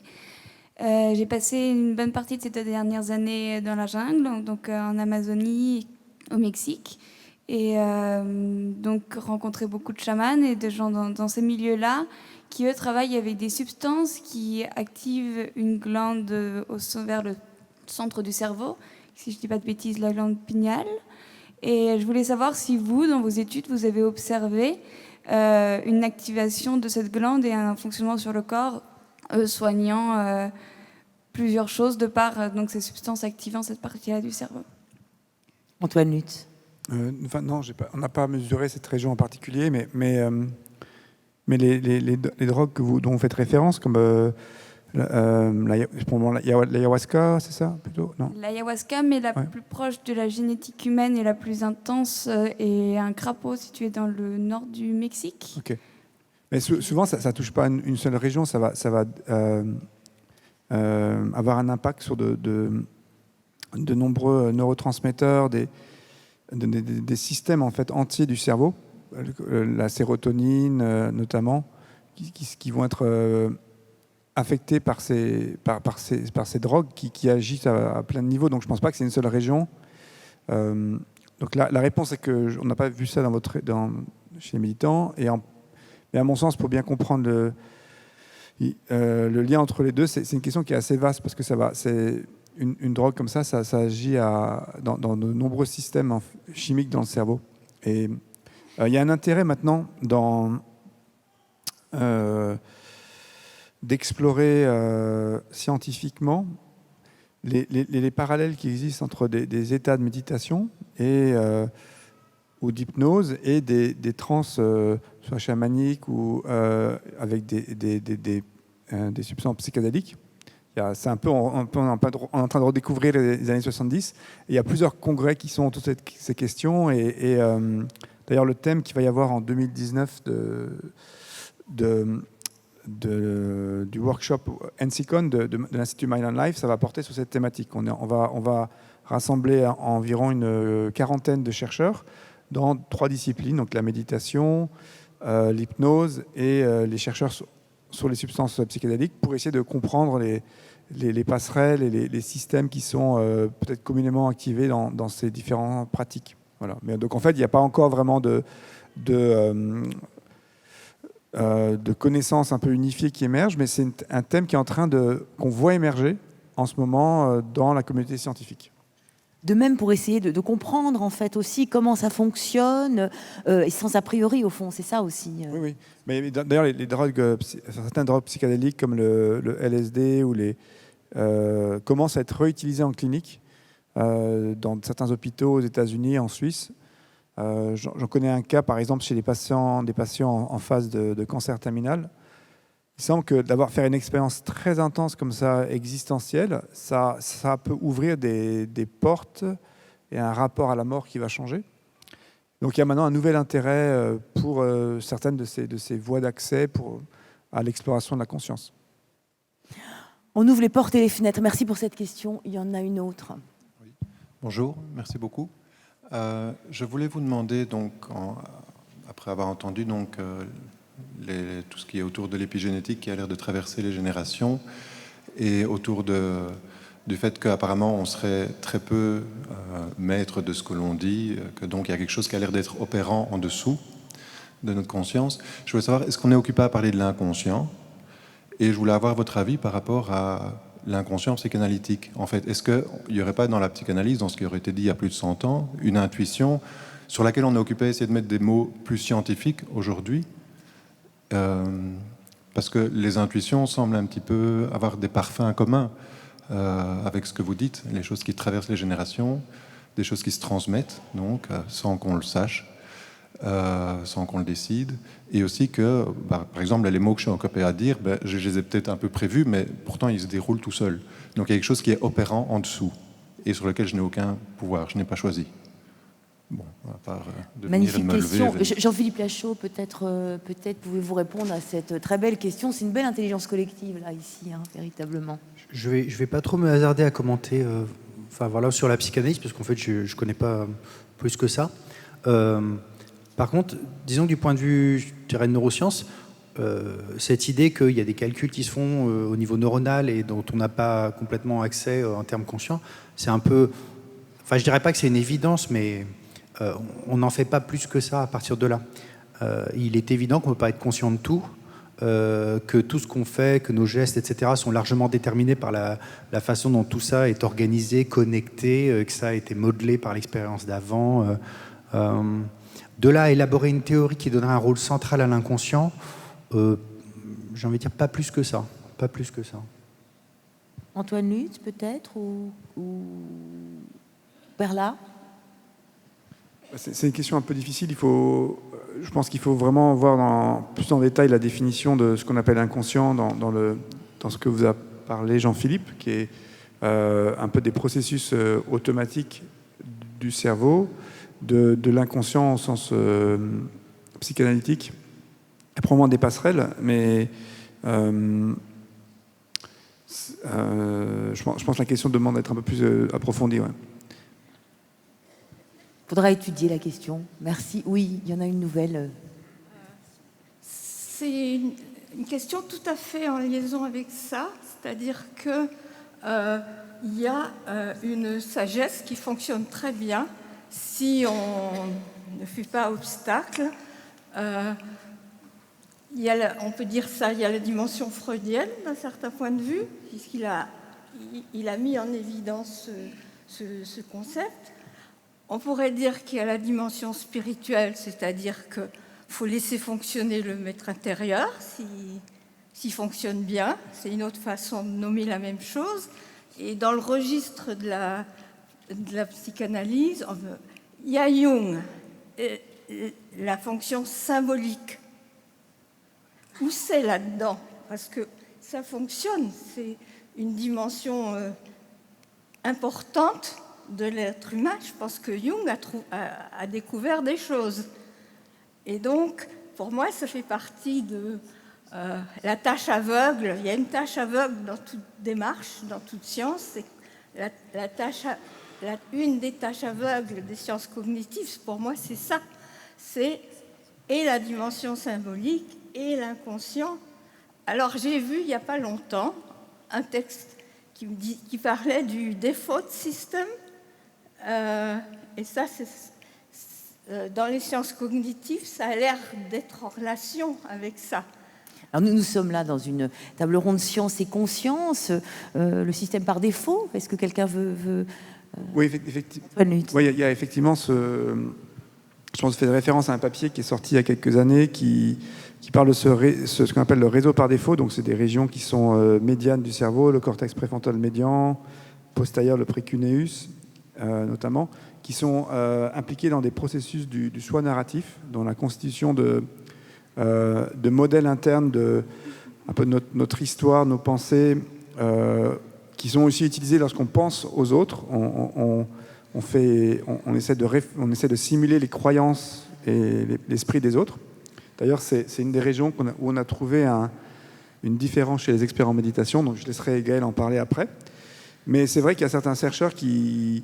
J'ai passé une bonne partie de ces 2 dernières années dans la jungle, donc en Amazonie, au Mexique, et donc rencontré beaucoup de chamans et de gens dans ces milieux-là qui, eux, travaillent avec des substances qui activent une glande vers le centre du cerveau, si je ne dis pas de bêtises, la glande pinéale. Et je voulais savoir si vous, dans vos études, vous avez observé une activation de cette glande et un fonctionnement sur le corps soignant plusieurs choses de par donc, ces substances activant cette partie-là du cerveau. Antoine Lutz. Non, on n'a pas mesuré cette région en particulier, mais les drogues dont vous faites référence, comme l'ayahuasca, c'est ça plutôt? Non. L'ayahuasca, mais la plus proche de la génétique humaine et la plus intense, est un crapaud situé dans le nord du Mexique. Ok. Mais souvent, ça ne touche pas une seule région, ça va avoir un impact sur de nombreux neurotransmetteurs, des systèmes en fait entiers du cerveau, la sérotonine notamment, qui vont être affectés par ces drogues qui agissent à plein de niveaux. Donc je ne pense pas que c'est une seule région. Donc la réponse est qu'on n'a pas vu ça chez les militants. Mais à mon sens, pour bien comprendre le lien entre les deux, c'est une question qui est assez vaste parce que c'est une drogue comme ça agit dans de nombreux systèmes chimiques dans le cerveau. Et il y a un intérêt maintenant d'explorer scientifiquement les parallèles qui existent entre des états de méditation ou d'hypnose et des trans, soit chamaniques ou avec des substances psychédéliques. C'est un peu en train de redécouvrir les années 70. Et il y a plusieurs congrès qui sont autour de ces questions. Et d'ailleurs, le thème qu'il va y avoir en 2019 du workshop NCCON de l'Institut Mind and Life, ça va porter sur cette thématique. On va rassembler environ une quarantaine de chercheurs dans 3 disciplines, donc la méditation, l'hypnose et les chercheurs sur les substances psychédéliques pour essayer de comprendre les passerelles et les systèmes qui sont peut-être communément activés dans ces différentes pratiques. Voilà. Mais donc en fait, il n'y a pas encore vraiment de connaissances un peu unifiées qui émergent, mais c'est un thème qui est en train qu'on voit émerger en ce moment dans la communauté scientifique. De même pour essayer de comprendre en fait aussi comment ça fonctionne, et sans a priori au fond, c'est ça aussi. Oui. Mais d'ailleurs, les drogues, certaines drogues psychédéliques comme le LSD ou commencent à être réutilisées en clinique dans certains hôpitaux aux États-Unis et en Suisse. J'en connais un cas, par exemple, chez des patients en phase de cancer terminal. Il semble que d'avoir fait une expérience très intense comme ça, existentielle, ça peut ouvrir des portes et un rapport à la mort qui va changer. Donc il y a maintenant un nouvel intérêt pour certaines de ces voies d'accès à l'exploration de la conscience. On ouvre les portes et les fenêtres. Merci pour cette question. Il y en a une autre. Oui. Bonjour, merci beaucoup. Je voulais vous demander, donc, après avoir entendu donc, tout ce qui est autour de l'épigénétique qui a l'air de traverser les générations et autour du fait qu'apparemment on serait très peu maître de ce que l'on dit, que donc il y a quelque chose qui a l'air d'être opérant en dessous de notre conscience. Je voulais savoir, est-ce qu'on est occupé à parler de l'inconscient? Et je voulais avoir votre avis par rapport à l'inconscient psychanalytique. En fait, est-ce qu'il n'y aurait pas dans la psychanalyse, dans ce qui aurait été dit il y a plus de 100 ans, une intuition sur laquelle on est occupé à essayer de mettre des mots plus scientifiques aujourd'hui? Parce que les intuitions semblent un petit peu avoir des parfums communs avec ce que vous dites, les choses qui traversent les générations, des choses qui se transmettent, donc sans qu'on le sache, sans qu'on le décide, et aussi que, par exemple, les mots que je suis occupé à dire, je les ai peut-être un peu prévus, mais pourtant ils se déroulent tout seuls. Donc il y a quelque chose qui est opérant en dessous, et sur lequel je n'ai aucun pouvoir, je n'ai pas choisi. Bon, à part de venir et de Magnifique me lever, question. venir. Jean-Philippe Lachaud, peut-être pouvez-vous répondre à cette très belle question. C'est une belle intelligence collective, là, ici, hein, véritablement. Je vais pas trop me hasarder à commenter sur la psychanalyse, parce qu'en fait, je connais pas plus que ça. Par contre, disons que du point de vue, je dirais, de neurosciences, cette idée qu'il y a des calculs qui se font au niveau neuronal et dont on n'a pas complètement accès en termes conscients, c'est un peu... Enfin, je dirais pas que c'est une évidence, mais on n'en fait pas plus que ça à partir de là. Il est évident qu'on ne peut pas être conscient de tout, que tout ce qu'on fait, que nos gestes, etc., sont largement déterminés par la façon dont tout ça est organisé, connecté, que ça a été modelé par l'expérience d'avant. De là à élaborer une théorie qui donnerait un rôle central à l'inconscient, j'ai envie de dire pas plus que ça. Pas plus que ça. Antoine Lutz, peut-être, ou Perla? C'est une question un peu difficile. Je pense qu'il faut vraiment voir plus en détail la définition de ce qu'on appelle inconscient dans ce que vous a parlé Jean-Philippe, qui est un peu des processus automatiques du cerveau, de l'inconscient au sens psychanalytique. Il y a probablement des passerelles, mais je pense que la question demande d'être un peu plus approfondie. Ouais. Faudra étudier la question. Merci. Oui, il y en a une nouvelle. C'est une question tout à fait en liaison avec ça, c'est-à-dire que il y a une sagesse qui fonctionne très bien si on ne fait pas obstacle. On peut dire ça, il y a la dimension freudienne d'un certain point de vue, puisqu'il a mis en évidence ce concept. On pourrait dire qu'il y a la dimension spirituelle, c'est-à-dire qu'il faut laisser fonctionner le maître intérieur, s'il fonctionne bien. C'est une autre façon de nommer la même chose. Et dans le registre de la psychanalyse, il y a Jung, la fonction symbolique. Où c'est là-dedans? Parce que ça fonctionne, c'est une dimension importante de l'être humain. Je pense que Jung a découvert des choses. Et donc, pour moi, ça fait partie de la tâche aveugle. Il y a une tâche aveugle dans toute démarche, dans toute science. C'est une des tâches aveugles des sciences cognitives, pour moi, c'est ça. C'est et la dimension symbolique et l'inconscient. Alors, j'ai vu, il n'y a pas longtemps, un texte qui parlait du default system. Et ça, dans les sciences cognitives, ça a l'air d'être en relation avec ça. Alors nous sommes là dans une table ronde science et conscience, le système par défaut. Est-ce que quelqu'un veut Oui, effectivement. Oui, il y a effectivement je pense que fait référence à un papier qui est sorti il y a quelques années qui parle de ce qu'on appelle le réseau par défaut. Donc c'est des régions qui sont médianes du cerveau, le cortex préfrontal médian, postérieur, le précuneus, notamment, qui sont impliqués dans des processus du soi narratif, dans la constitution de modèles internes un peu de notre histoire, nos pensées, qui sont aussi utilisés lorsqu'on pense aux autres. On essaie de simuler les croyances et l'esprit des autres. D'ailleurs, c'est une des régions où on a trouvé une différence chez les experts en méditation, donc je laisserai Gaël en parler après. Mais c'est vrai qu'il y a certains chercheurs qui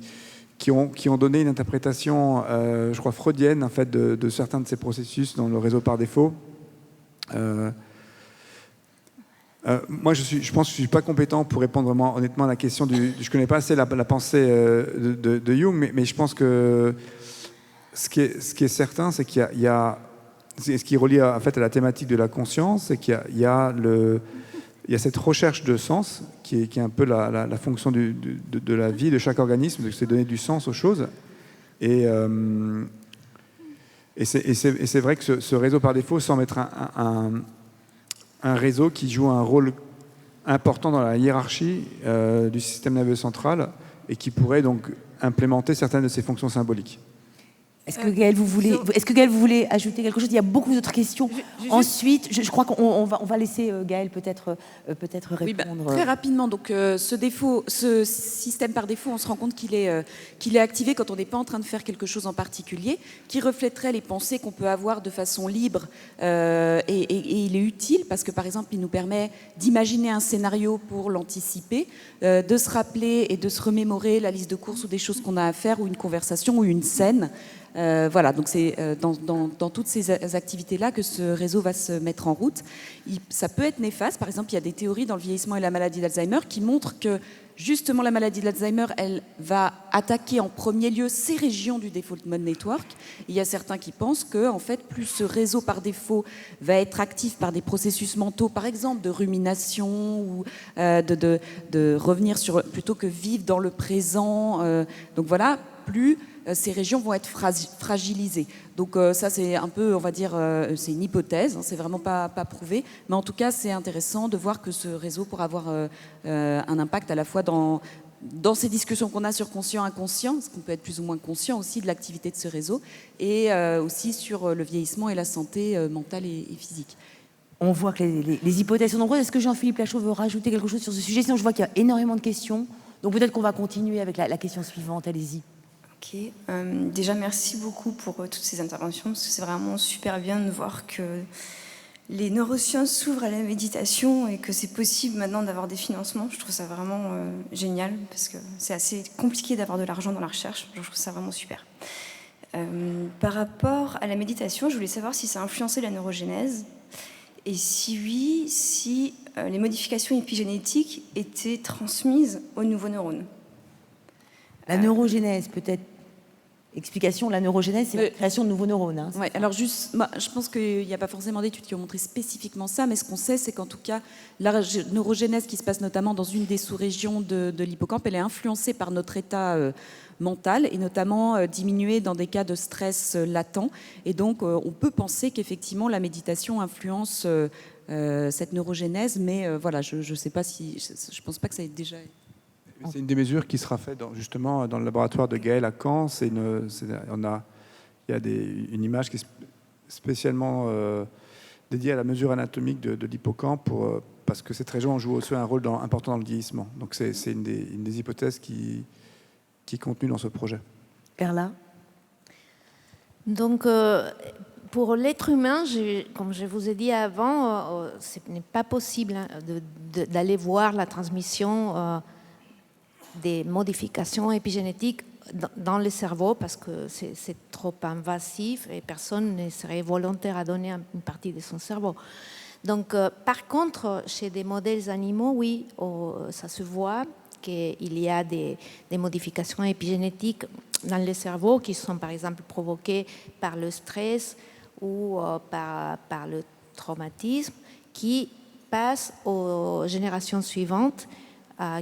ont donné une interprétation, je crois, freudienne, en fait, de certains de ces processus dans le réseau par défaut. Moi, je pense que je ne suis pas compétent pour répondre vraiment honnêtement à la question je ne connais pas assez la pensée de Jung, mais je pense que ce qui est certain, c'est qu'il y a ce qui relie en fait à la thématique de la conscience, c'est qu'il y a cette recherche de sens qui est un peu la fonction de la vie de chaque organisme, c'est donner du sens aux choses. Et c'est vrai que ce réseau par défaut semble être un réseau qui joue un rôle important dans la hiérarchie du système nerveux central et qui pourrait donc implémenter certaines de ses fonctions symboliques. Est-ce que Gaëlle, vous voulez ajouter quelque chose? Il y a beaucoup d'autres questions. Ensuite, je crois qu'on va laisser Gaëlle peut-être répondre. Oui, très rapidement. Donc, ce système par défaut, on se rend compte qu'il est activé quand on n'est pas en train de faire quelque chose en particulier, qui reflèterait les pensées qu'on peut avoir de façon libre. Et il est utile parce que, par exemple, il nous permet d'imaginer un scénario pour l'anticiper, de se rappeler et de se remémorer la liste de courses ou des choses qu'on a à faire, ou une conversation ou une scène. Voilà, donc c'est dans toutes ces activités-là que ce réseau va se mettre en route. Ça peut être néfaste. Par exemple, il y a des théories dans le vieillissement et la maladie d'Alzheimer qui montrent que justement la maladie d'Alzheimer, elle va attaquer en premier lieu ces régions du default mode network. Il y a certains qui pensent que, en fait, plus ce réseau par défaut va être actif par des processus mentaux, par exemple de rumination ou de revenir sur, plutôt que vivre dans le présent. Donc voilà, plus ces régions vont être fragilisées. Donc ça, c'est un peu, on va dire, c'est une hypothèse, hein, c'est vraiment pas prouvé, mais en tout cas, c'est intéressant de voir que ce réseau pourra avoir un impact à la fois dans ces discussions qu'on a sur conscient-inconscient, parce qu'on peut être plus ou moins conscient aussi de l'activité de ce réseau, et aussi sur le vieillissement et la santé mentale et physique. On voit que les hypothèses sont nombreuses. Est-ce que Jean-Philippe Lachaud veut rajouter quelque chose sur ce sujet? Sinon, je vois qu'il y a énormément de questions. Donc peut-être qu'on va continuer avec la question suivante. Allez-y. Ok. Déjà, merci beaucoup pour toutes ces interventions, parce que c'est vraiment super bien de voir que les neurosciences s'ouvrent à la méditation et que c'est possible maintenant d'avoir des financements. Je trouve ça vraiment génial, parce que c'est assez compliqué d'avoir de l'argent dans la recherche. Je trouve ça vraiment super. Par rapport à la méditation, je voulais savoir si ça a influencé la neurogénèse, et si oui, si les modifications épigénétiques étaient transmises aux nouveaux neurones. La neurogénèse, peut-être. Explication, la neurogénèse, c'est la création de nouveaux neurones. Hein, ouais, alors juste, je pense qu'il n'y a pas forcément d'études qui ont montré spécifiquement ça, mais ce qu'on sait, c'est qu'en tout cas, la neurogénèse qui se passe notamment dans une des sous-régions de l'hippocampe, elle est influencée par notre état mental, et notamment diminuée dans des cas de stress latent. Et donc, on peut penser qu'effectivement, la méditation influence cette neurogénèse, mais voilà, je ne sais pas si... Je ne pense pas que ça ait déjà... C'est une des mesures qui sera faite justement dans le laboratoire de Gaëlle à Caen. Il y a une image qui est spécialement dédiée à la mesure anatomique de l'hippocampe parce que cette région joue aussi un rôle important dans le vieillissement. Donc c'est une des hypothèses qui est contenue dans ce projet. Perla. Donc, pour l'être humain, comme je vous ai dit avant, ce n'est pas possible d'aller voir la transmission des modifications épigénétiques dans le cerveau parce que c'est trop invasif et personne ne serait volontaire à donner une partie de son cerveau. Donc, par contre, chez des modèles animaux, oui, ça se voit qu'il y a des modifications épigénétiques dans le cerveau qui sont par exemple provoquées par le stress ou par le traumatisme qui passent aux générations suivantes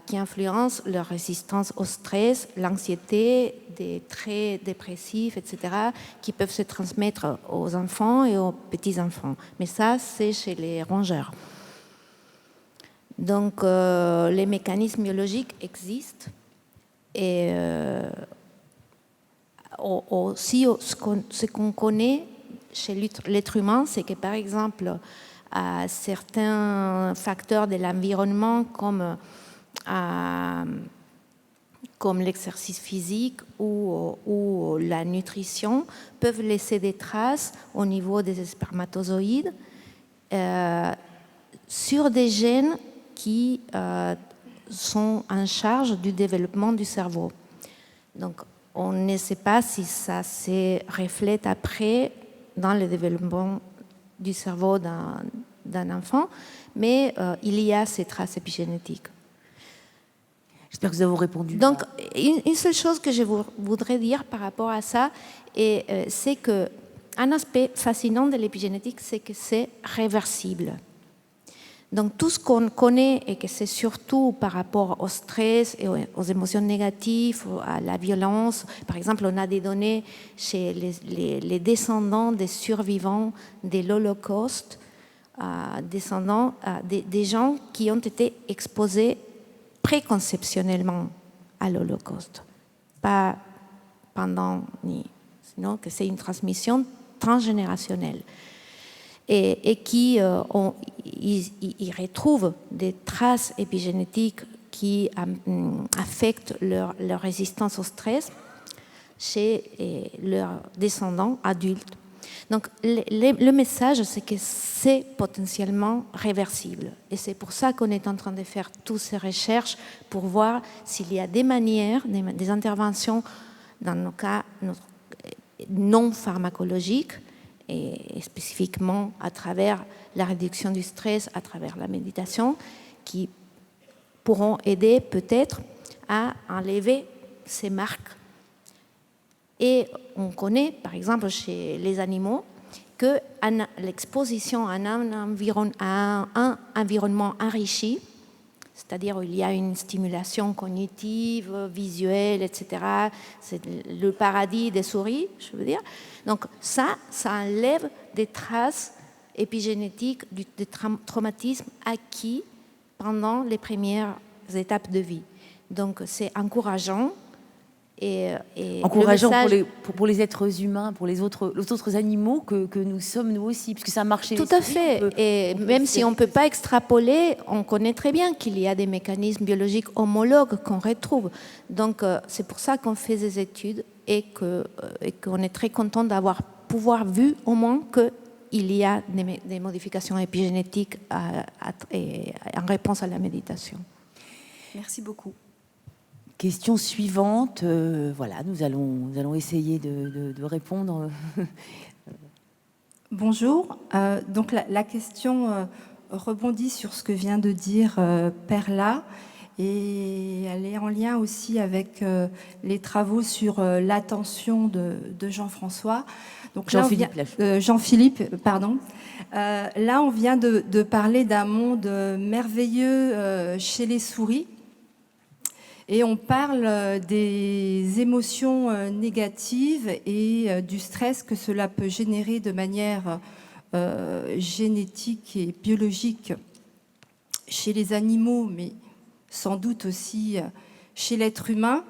qui influencent leur résistance au stress, l'anxiété, des traits dépressifs, etc., qui peuvent se transmettre aux enfants et aux petits-enfants. Mais ça, c'est chez les rongeurs. Donc, les mécanismes biologiques existent. Et aussi, ce qu'on connaît chez l'être humain, c'est que, par exemple, certains facteurs de l'environnement, comme l'exercice physique ou la nutrition, peuvent laisser des traces au niveau des spermatozoïdes sur des gènes qui sont en charge du développement du cerveau. Donc, on ne sait pas si ça se reflète après dans le développement du cerveau d'un enfant, mais il y a ces traces épigénétiques. J'espère que vous avez répondu. Donc, une seule chose que je voudrais dire par rapport à ça, c'est qu'un aspect fascinant de l'épigénétique, c'est que c'est réversible. Donc, tout ce qu'on connaît et que c'est surtout par rapport au stress et aux émotions négatives, à la violence. Par exemple, on a des données chez les descendants des survivants de l'Holocauste, descendants des gens qui ont été exposés préconceptionnellement à l'Holocauste, pas pendant ni non, que c'est une transmission transgénérationnelle. Et qui ils retrouvent des traces épigénétiques qui affectent leur résistance au stress chez leurs descendants adultes. Donc le message, c'est que c'est potentiellement réversible. Et c'est pour ça qu'on est en train de faire toutes ces recherches pour voir s'il y a des manières, des interventions, dans nos cas non pharmacologiques, et spécifiquement à travers la réduction du stress, à travers la méditation, qui pourront aider peut-être à enlever ces marques. Et on connaît, par exemple, chez les animaux, que l'exposition à un environnement enrichi, c'est-à-dire où il y a une stimulation cognitive, visuelle, etc., c'est le paradis des souris, je veux dire. Donc ça enlève des traces épigénétiques des traumatismes acquis pendant les premières étapes de vie. Donc c'est encourageant. Et encourageant message... pour les êtres humains, pour les autres animaux que nous sommes nous aussi, puisque ça marche. Tout à fait. Et même si on ne peut pas extrapoler, on connaît très bien qu'il y a des mécanismes biologiques homologues qu'on retrouve. Donc c'est pour ça qu'on fait des études et qu'on est très content d'avoir pouvoir vu au moins qu'il y a des modifications épigénétiques en réponse à la méditation. Merci beaucoup. Question suivante, voilà, nous allons essayer de répondre. Bonjour, donc la question rebondit sur ce que vient de dire Perla, et elle est en lien aussi avec les travaux sur l'attention de Jean-François. Donc Jean-Philippe, pardon. Là, on vient de parler d'un monde merveilleux chez les souris. Et on parle des émotions négatives et du stress que cela peut générer de manière génétique et biologique chez les animaux, mais sans doute aussi chez l'être humain.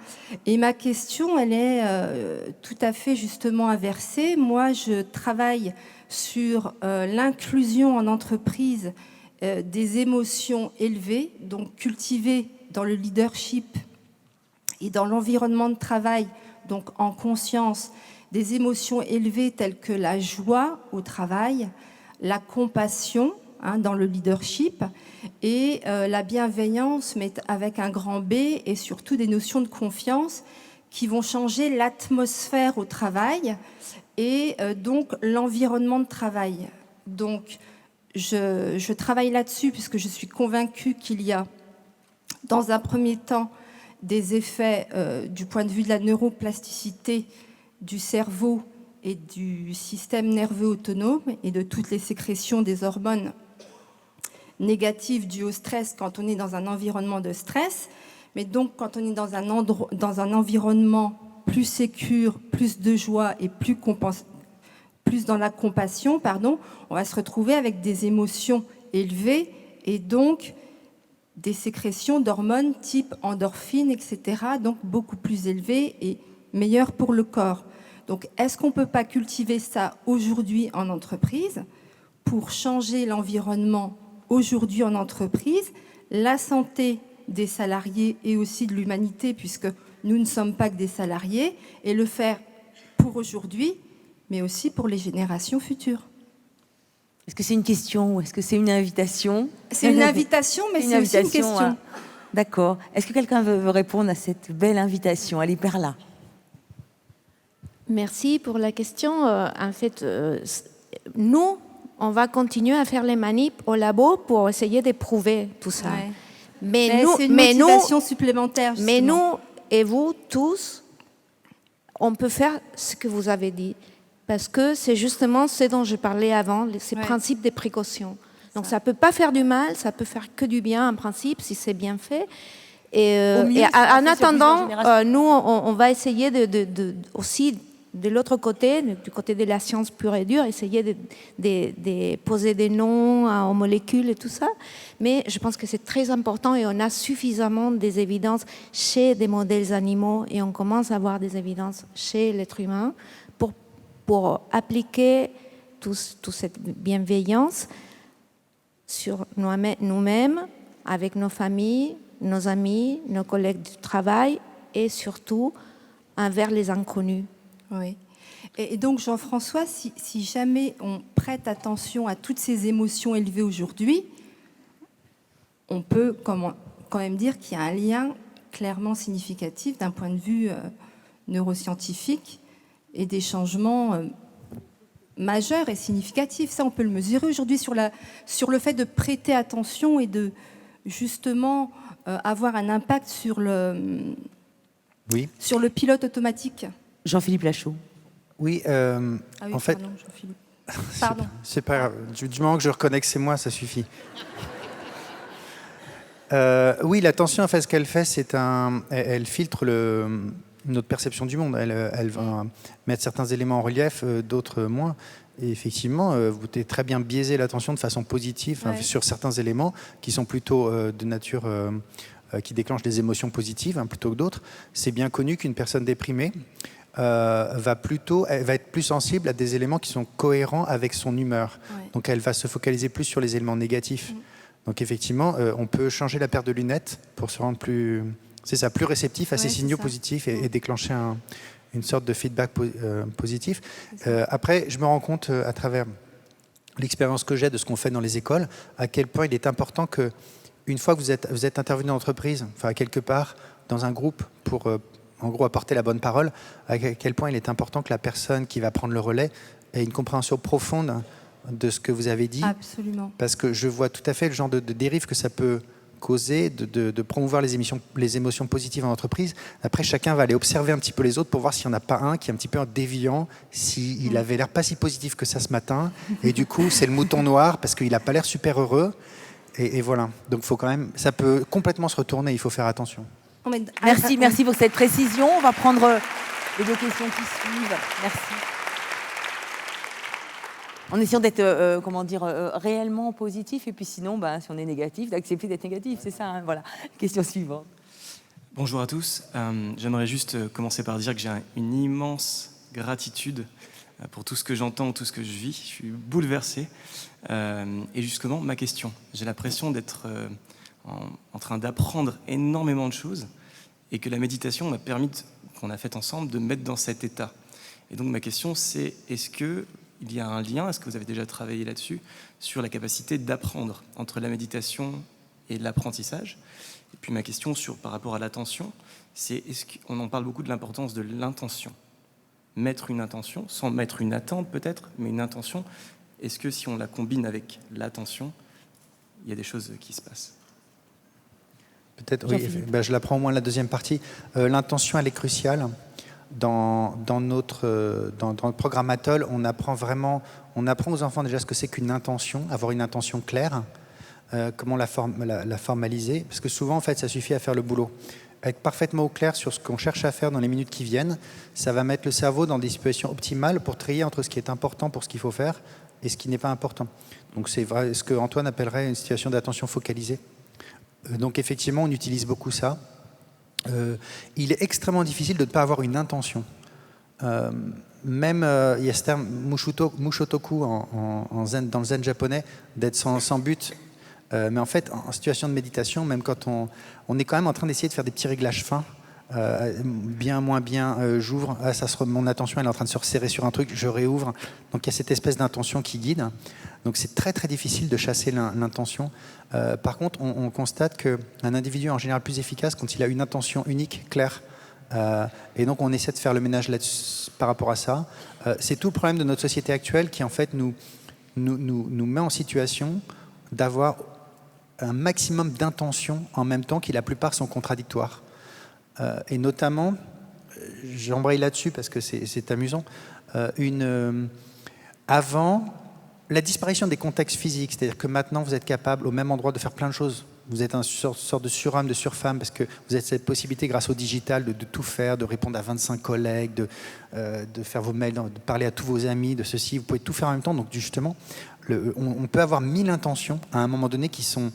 Et ma question, elle est tout à fait justement inversée. Moi, je travaille sur l'inclusion en entreprise des émotions élevées, donc cultivées dans le leadership et dans l'environnement de travail, donc en conscience, des émotions élevées telles que la joie au travail, la compassion dans le leadership et la bienveillance, mais avec un grand B, et surtout des notions de confiance qui vont changer l'atmosphère au travail et donc l'environnement de travail. Donc je travaille là-dessus puisque je suis convaincue qu'il y a dans un premier temps des effets du point de vue de la neuroplasticité du cerveau et du système nerveux autonome et de toutes les sécrétions des hormones négatives dues au stress quand on est dans un environnement de stress. Mais donc quand on est dans un environnement plus sécure, plus de joie et plus dans la compassion, on va se retrouver avec des émotions élevées et donc des sécrétions d'hormones type endorphine, etc., donc beaucoup plus élevées et meilleures pour le corps. Donc, est-ce qu'on ne peut pas cultiver ça aujourd'hui en entreprise pour changer l'environnement aujourd'hui en entreprise, la santé des salariés et aussi de l'humanité, puisque nous ne sommes pas que des salariés, et le faire pour aujourd'hui, mais aussi pour les générations futures? Est-ce que c'est une question ou est-ce que c'est une invitation? C'est une invitation, mais c'est aussi une question. Hein. D'accord. Est-ce que quelqu'un veut répondre à cette belle invitation? Allez, Perla. Merci pour la question. En fait, nous, on va continuer à faire les manips au labo pour essayer de prouver tout ça. Ouais. Mais c'est une motivation supplémentaire. Justement. Mais nous et vous tous, on peut faire ce que vous avez dit. Parce que c'est justement ce dont je parlais avant, ces principes des précautions. Donc ça ne peut pas faire du mal, ça peut faire que du bien en principe si c'est bien fait. Et en attendant, nous, on va essayer aussi de l'autre côté, du côté de la science pure et dure, essayer de poser des noms aux molécules et tout ça. Mais je pense que c'est très important et on a suffisamment des évidences chez des modèles animaux et on commence à avoir des évidences chez l'être humain pour appliquer toute cette bienveillance sur nous-mêmes, avec nos familles, nos amis, nos collègues du travail et surtout envers les inconnus. Oui. Et donc, Jean-François, si jamais on prête attention à toutes ces émotions élevées aujourd'hui, on peut quand même dire qu'il y a un lien clairement significatif d'un point de vue neuroscientifique et des changements majeurs et significatifs. Ça, on peut le mesurer aujourd'hui sur le fait de prêter attention et de justement avoir un impact sur le pilote automatique. Jean-Philippe Lachaud. Oui, en fait... Pardon, Jean-Philippe. Pardon. C'est pas grave. Du moment que je reconnais que c'est moi, ça suffit. Oui, l'attention, en fait, ce qu'elle fait, elle filtre notre perception du monde. Elle va mettre certains éléments en relief, d'autres moins. Et effectivement, vous pouvez très bien biaiser l'attention de façon positive sur certains éléments qui sont plutôt de nature... qui déclenchent des émotions positives plutôt que d'autres. C'est bien connu qu'une personne déprimée elle va être plus sensible à des éléments qui sont cohérents avec son humeur. Ouais. Donc elle va se focaliser plus sur les éléments négatifs. Donc effectivement, on peut changer la paire de lunettes pour se rendre plus réceptif à ces signaux positifs et déclencher une sorte de feedback positif. Après, je me rends compte à travers l'expérience que j'ai de ce qu'on fait dans les écoles, à quel point il est important que une fois que vous êtes intervenu en entreprise, enfin quelque part dans un groupe pour en gros apporter la bonne parole, à quel point il est important que la personne qui va prendre le relais ait une compréhension profonde de ce que vous avez dit. Absolument. Parce que je vois tout à fait le genre de dérive que ça peut causer, de promouvoir les émotions positives en entreprise. Après, chacun va aller observer un petit peu les autres pour voir s'il n'y en a pas un qui est un petit peu déviant, s'il avait l'air pas si positif que ça ce matin. Et du coup, c'est le mouton noir parce qu'il n'a pas l'air super heureux. Et voilà. Donc, faut quand même, ça peut complètement se retourner. Il faut faire attention. Merci pour cette précision. On va prendre les deux questions qui suivent. Merci. En essayant d'être, réellement positif, et puis sinon, si on est négatif, d'accepter d'être négatif, c'est ça. Voilà. Question suivante. Bonjour à tous. J'aimerais juste commencer par dire que j'ai une immense gratitude pour tout ce que j'entends, tout ce que je vis. Je suis bouleversé. Et justement, ma question. J'ai l'impression d'être en train d'apprendre énormément de choses et que la méditation m'a permis, qu'on a fait ensemble, de me mettre dans cet état. Et donc ma question, c'est est-ce qu'il y a un lien, est-ce que vous avez déjà travaillé là-dessus, sur la capacité d'apprendre entre la méditation et l'apprentissage? Et puis ma question par rapport à l'attention, c'est est-ce qu'on en parle beaucoup de l'importance de l'intention? Mettre une intention, sans mettre une attente peut-être, mais une intention, est-ce que si on la combine avec l'attention, il y a des choses qui se passent? Peut-être, oui. Je la prends au moins la deuxième partie. L'intention, elle est cruciale. Dans le programme Atoll, on apprend aux enfants déjà ce que c'est qu'une intention, avoir une intention claire, comment la formaliser, parce que souvent, en fait, ça suffit à faire le boulot. Être parfaitement au clair sur ce qu'on cherche à faire dans les minutes qui viennent, ça va mettre le cerveau dans des situations optimales pour trier entre ce qui est important pour ce qu'il faut faire et ce qui n'est pas important. Donc c'est vrai, ce que Antoine appellerait une situation d'attention focalisée. Donc effectivement, on utilise beaucoup ça. Il est extrêmement difficile de ne pas avoir une intention. Même, il y a ce terme mushotoku dans le zen japonais, d'être sans but. Mais en fait, en situation de méditation, même quand on est quand même en train d'essayer de faire des petits réglages fins, bien, moins bien, j'ouvre, mon attention elle est en train de se resserrer sur un truc, je réouvre. Donc il y a cette espèce d'intention qui guide. Donc c'est très très difficile de chasser l'intention. Par contre, on constate qu'un individu est en général plus efficace quand il a une intention unique, claire. Et donc on essaie de faire le ménage là-dessus par rapport à ça. C'est tout le problème de notre société actuelle qui en fait nous met en situation d'avoir un maximum d'intentions en même temps qui la plupart sont contradictoires. Et notamment, j'embraye là-dessus parce que c'est amusant, avant la disparition des contextes physiques, c'est-à-dire que maintenant vous êtes capable au même endroit de faire plein de choses vous êtes une sorte de surhomme, de surfemme, parce que vous avez cette possibilité, grâce au digital, de tout faire, de répondre à 25 collègues, de faire vos mails, de parler à tous vos amis, de ceci. Vous pouvez tout faire en même temps. Donc, justement, on peut avoir 1000 intentions à un moment donné qui sont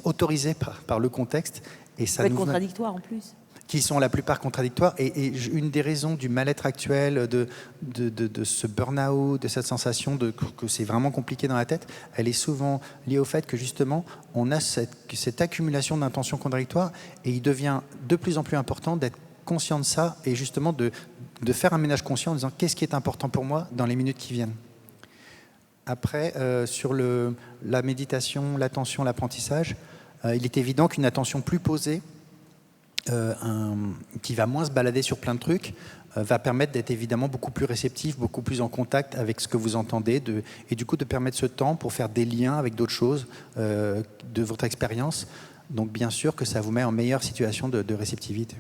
autorisées par le contexte. Et ça peut être contradictoire en plus. Qui sont la plupart contradictoires. Et une des raisons du mal-être actuel, de ce burn-out, de cette sensation que c'est vraiment compliqué dans la tête, elle est souvent liée au fait que justement, on a cette accumulation d'intentions contradictoires et il devient de plus en plus important d'être conscient de ça et justement de faire un ménage conscient en disant qu'est-ce qui est important pour moi dans les minutes qui viennent. Après, sur la méditation, l'attention, l'apprentissage, il est évident qu'une attention plus posée, qui va moins se balader sur plein de trucs, va permettre d'être évidemment beaucoup plus réceptif, beaucoup plus en contact avec ce que vous entendez, et du coup de permettre ce temps pour faire des liens avec d'autres choses de votre expérience. Donc bien sûr que ça vous met en meilleure situation de réceptivité.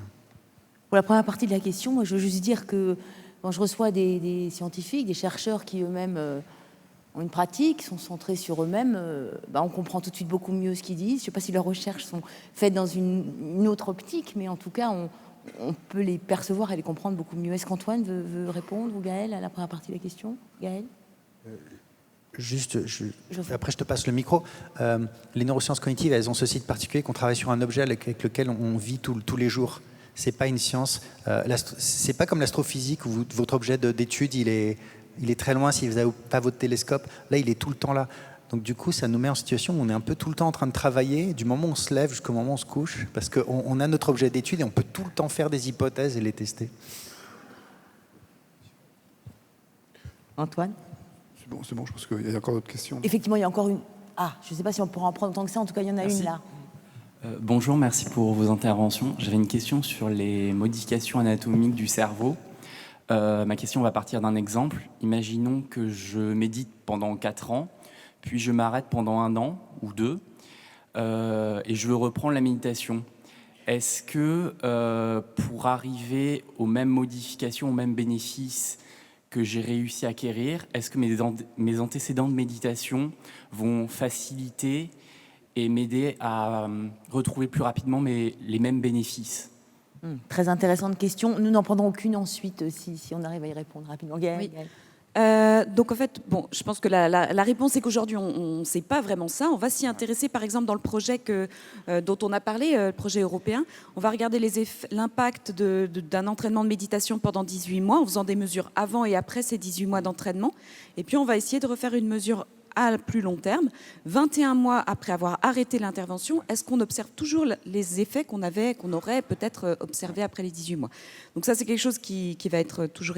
Pour la première partie de la question, moi, je veux juste dire que quand je reçois des scientifiques, des chercheurs qui eux-mêmes ont une pratique, sont centrés sur eux-mêmes, on comprend tout de suite beaucoup mieux ce qu'ils disent. Je ne sais pas si leurs recherches sont faites dans une autre optique, mais en tout cas, on peut les percevoir et les comprendre beaucoup mieux. Est-ce qu'Antoine veut répondre, ou Gaël, à la première partie de la question? Gaël? Juste, après je te passe le micro. Les neurosciences cognitives, elles ont ceci de particulier qu'on travaille sur un objet avec lequel on vit tous les jours. C'est pas une science. C'est pas comme l'astrophysique où votre objet d'étude, il est très loin si vous n'avez pas votre télescope. Là, il est tout le temps là. Donc du coup, ça nous met en situation où on est un peu tout le temps en train de travailler, du moment où on se lève jusqu'au moment où on se couche, parce qu'on a notre objet d'étude et on peut tout le temps faire des hypothèses et les tester. Antoine? C'est bon, je pense qu'il y a encore d'autres questions. Effectivement, il y a encore une... je ne sais pas si on pourra en prendre autant que ça, en tout cas, il y en a une là. Bonjour, merci pour vos interventions. J'avais une question sur les modifications anatomiques du cerveau. Ma question va partir d'un exemple. Imaginons que je médite pendant 4 ans, puis je m'arrête pendant 1 an ou 2, et je veux reprendre la méditation. Est-ce que pour arriver aux mêmes modifications, aux mêmes bénéfices que j'ai réussi à acquérir, est-ce que mes antécédents de méditation vont faciliter et m'aider à retrouver plus rapidement les mêmes bénéfices? Très intéressante question. Nous n'en prendrons aucune ensuite si on arrive à y répondre rapidement. Gaël, oui. Gaël. Donc en fait, je pense que la réponse est qu'aujourd'hui on ne sait pas vraiment ça. On va s'y intéresser par exemple dans le projet dont on a parlé, le projet européen. On va regarder l'impact d'un entraînement de méditation pendant 18 mois en faisant des mesures avant et après ces 18 mois d'entraînement. Et puis on va essayer de refaire une mesure à plus long terme, 21 mois après avoir arrêté l'intervention, est-ce qu'on observe toujours les effets qu'on aurait peut-être observés après les 18 mois? Donc ça, c'est quelque chose qui va être toujours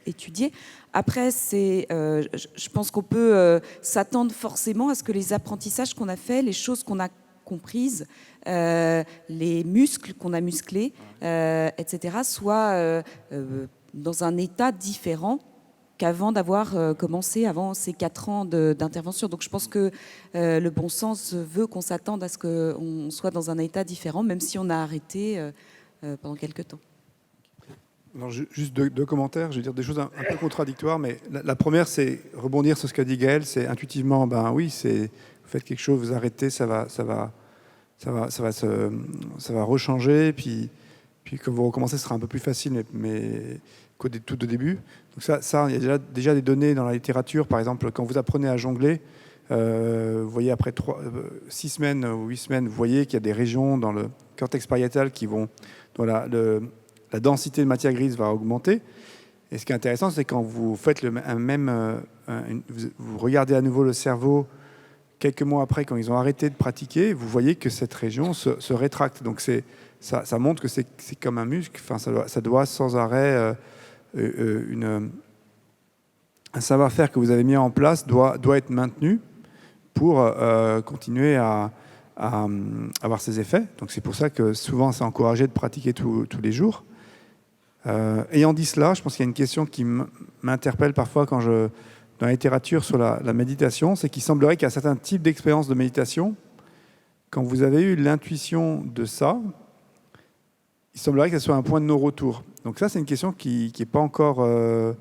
étudié. Après, je pense qu'on peut s'attendre forcément à ce que les apprentissages qu'on a faits, les choses qu'on a comprises, les muscles qu'on a musclés, etc., soient dans un état différent qu'avant d'avoir commencé avant ces 4 ans d'intervention. Donc je pense que le bon sens veut qu'on s'attende à ce qu'on soit dans un état différent, même si on a arrêté pendant quelques temps. Alors, juste deux commentaires, je vais dire des choses un peu contradictoires, mais la première, c'est rebondir sur ce qu'a dit Gaël, c'est intuitivement, oui, vous faites quelque chose, vous arrêtez, ça va rechanger, puis quand vous recommencez, ce sera un peu plus facile, mais qu'au tout au début. Donc ça, il y a déjà des données dans la littérature. Par exemple, quand vous apprenez à jongler, vous voyez après 6 semaines ou 8 semaines, vous voyez qu'il y a des régions dans le cortex pariétal dont la densité de matière grise va augmenter. Et ce qui est intéressant, c'est quand vous faites vous regardez à nouveau le cerveau quelques mois après, quand ils ont arrêté de pratiquer, vous voyez que cette région se rétracte. Donc ça montre que c'est comme un muscle. Enfin, ça doit sans arrêt un savoir-faire que vous avez mis en place doit être maintenu pour continuer à avoir ses effets. Donc c'est pour ça que souvent c'est encouragé de pratiquer tous les jours. Ayant dit cela, je pense qu'il y a une question qui m'interpelle parfois dans la littérature sur la méditation, c'est qu'il semblerait qu'il y a certains types d'expériences de méditation, quand vous avez eu l'intuition de ça, il semblerait que ce soit un point de non-retour. Donc ça, c'est une question qui n'est pas encore... Que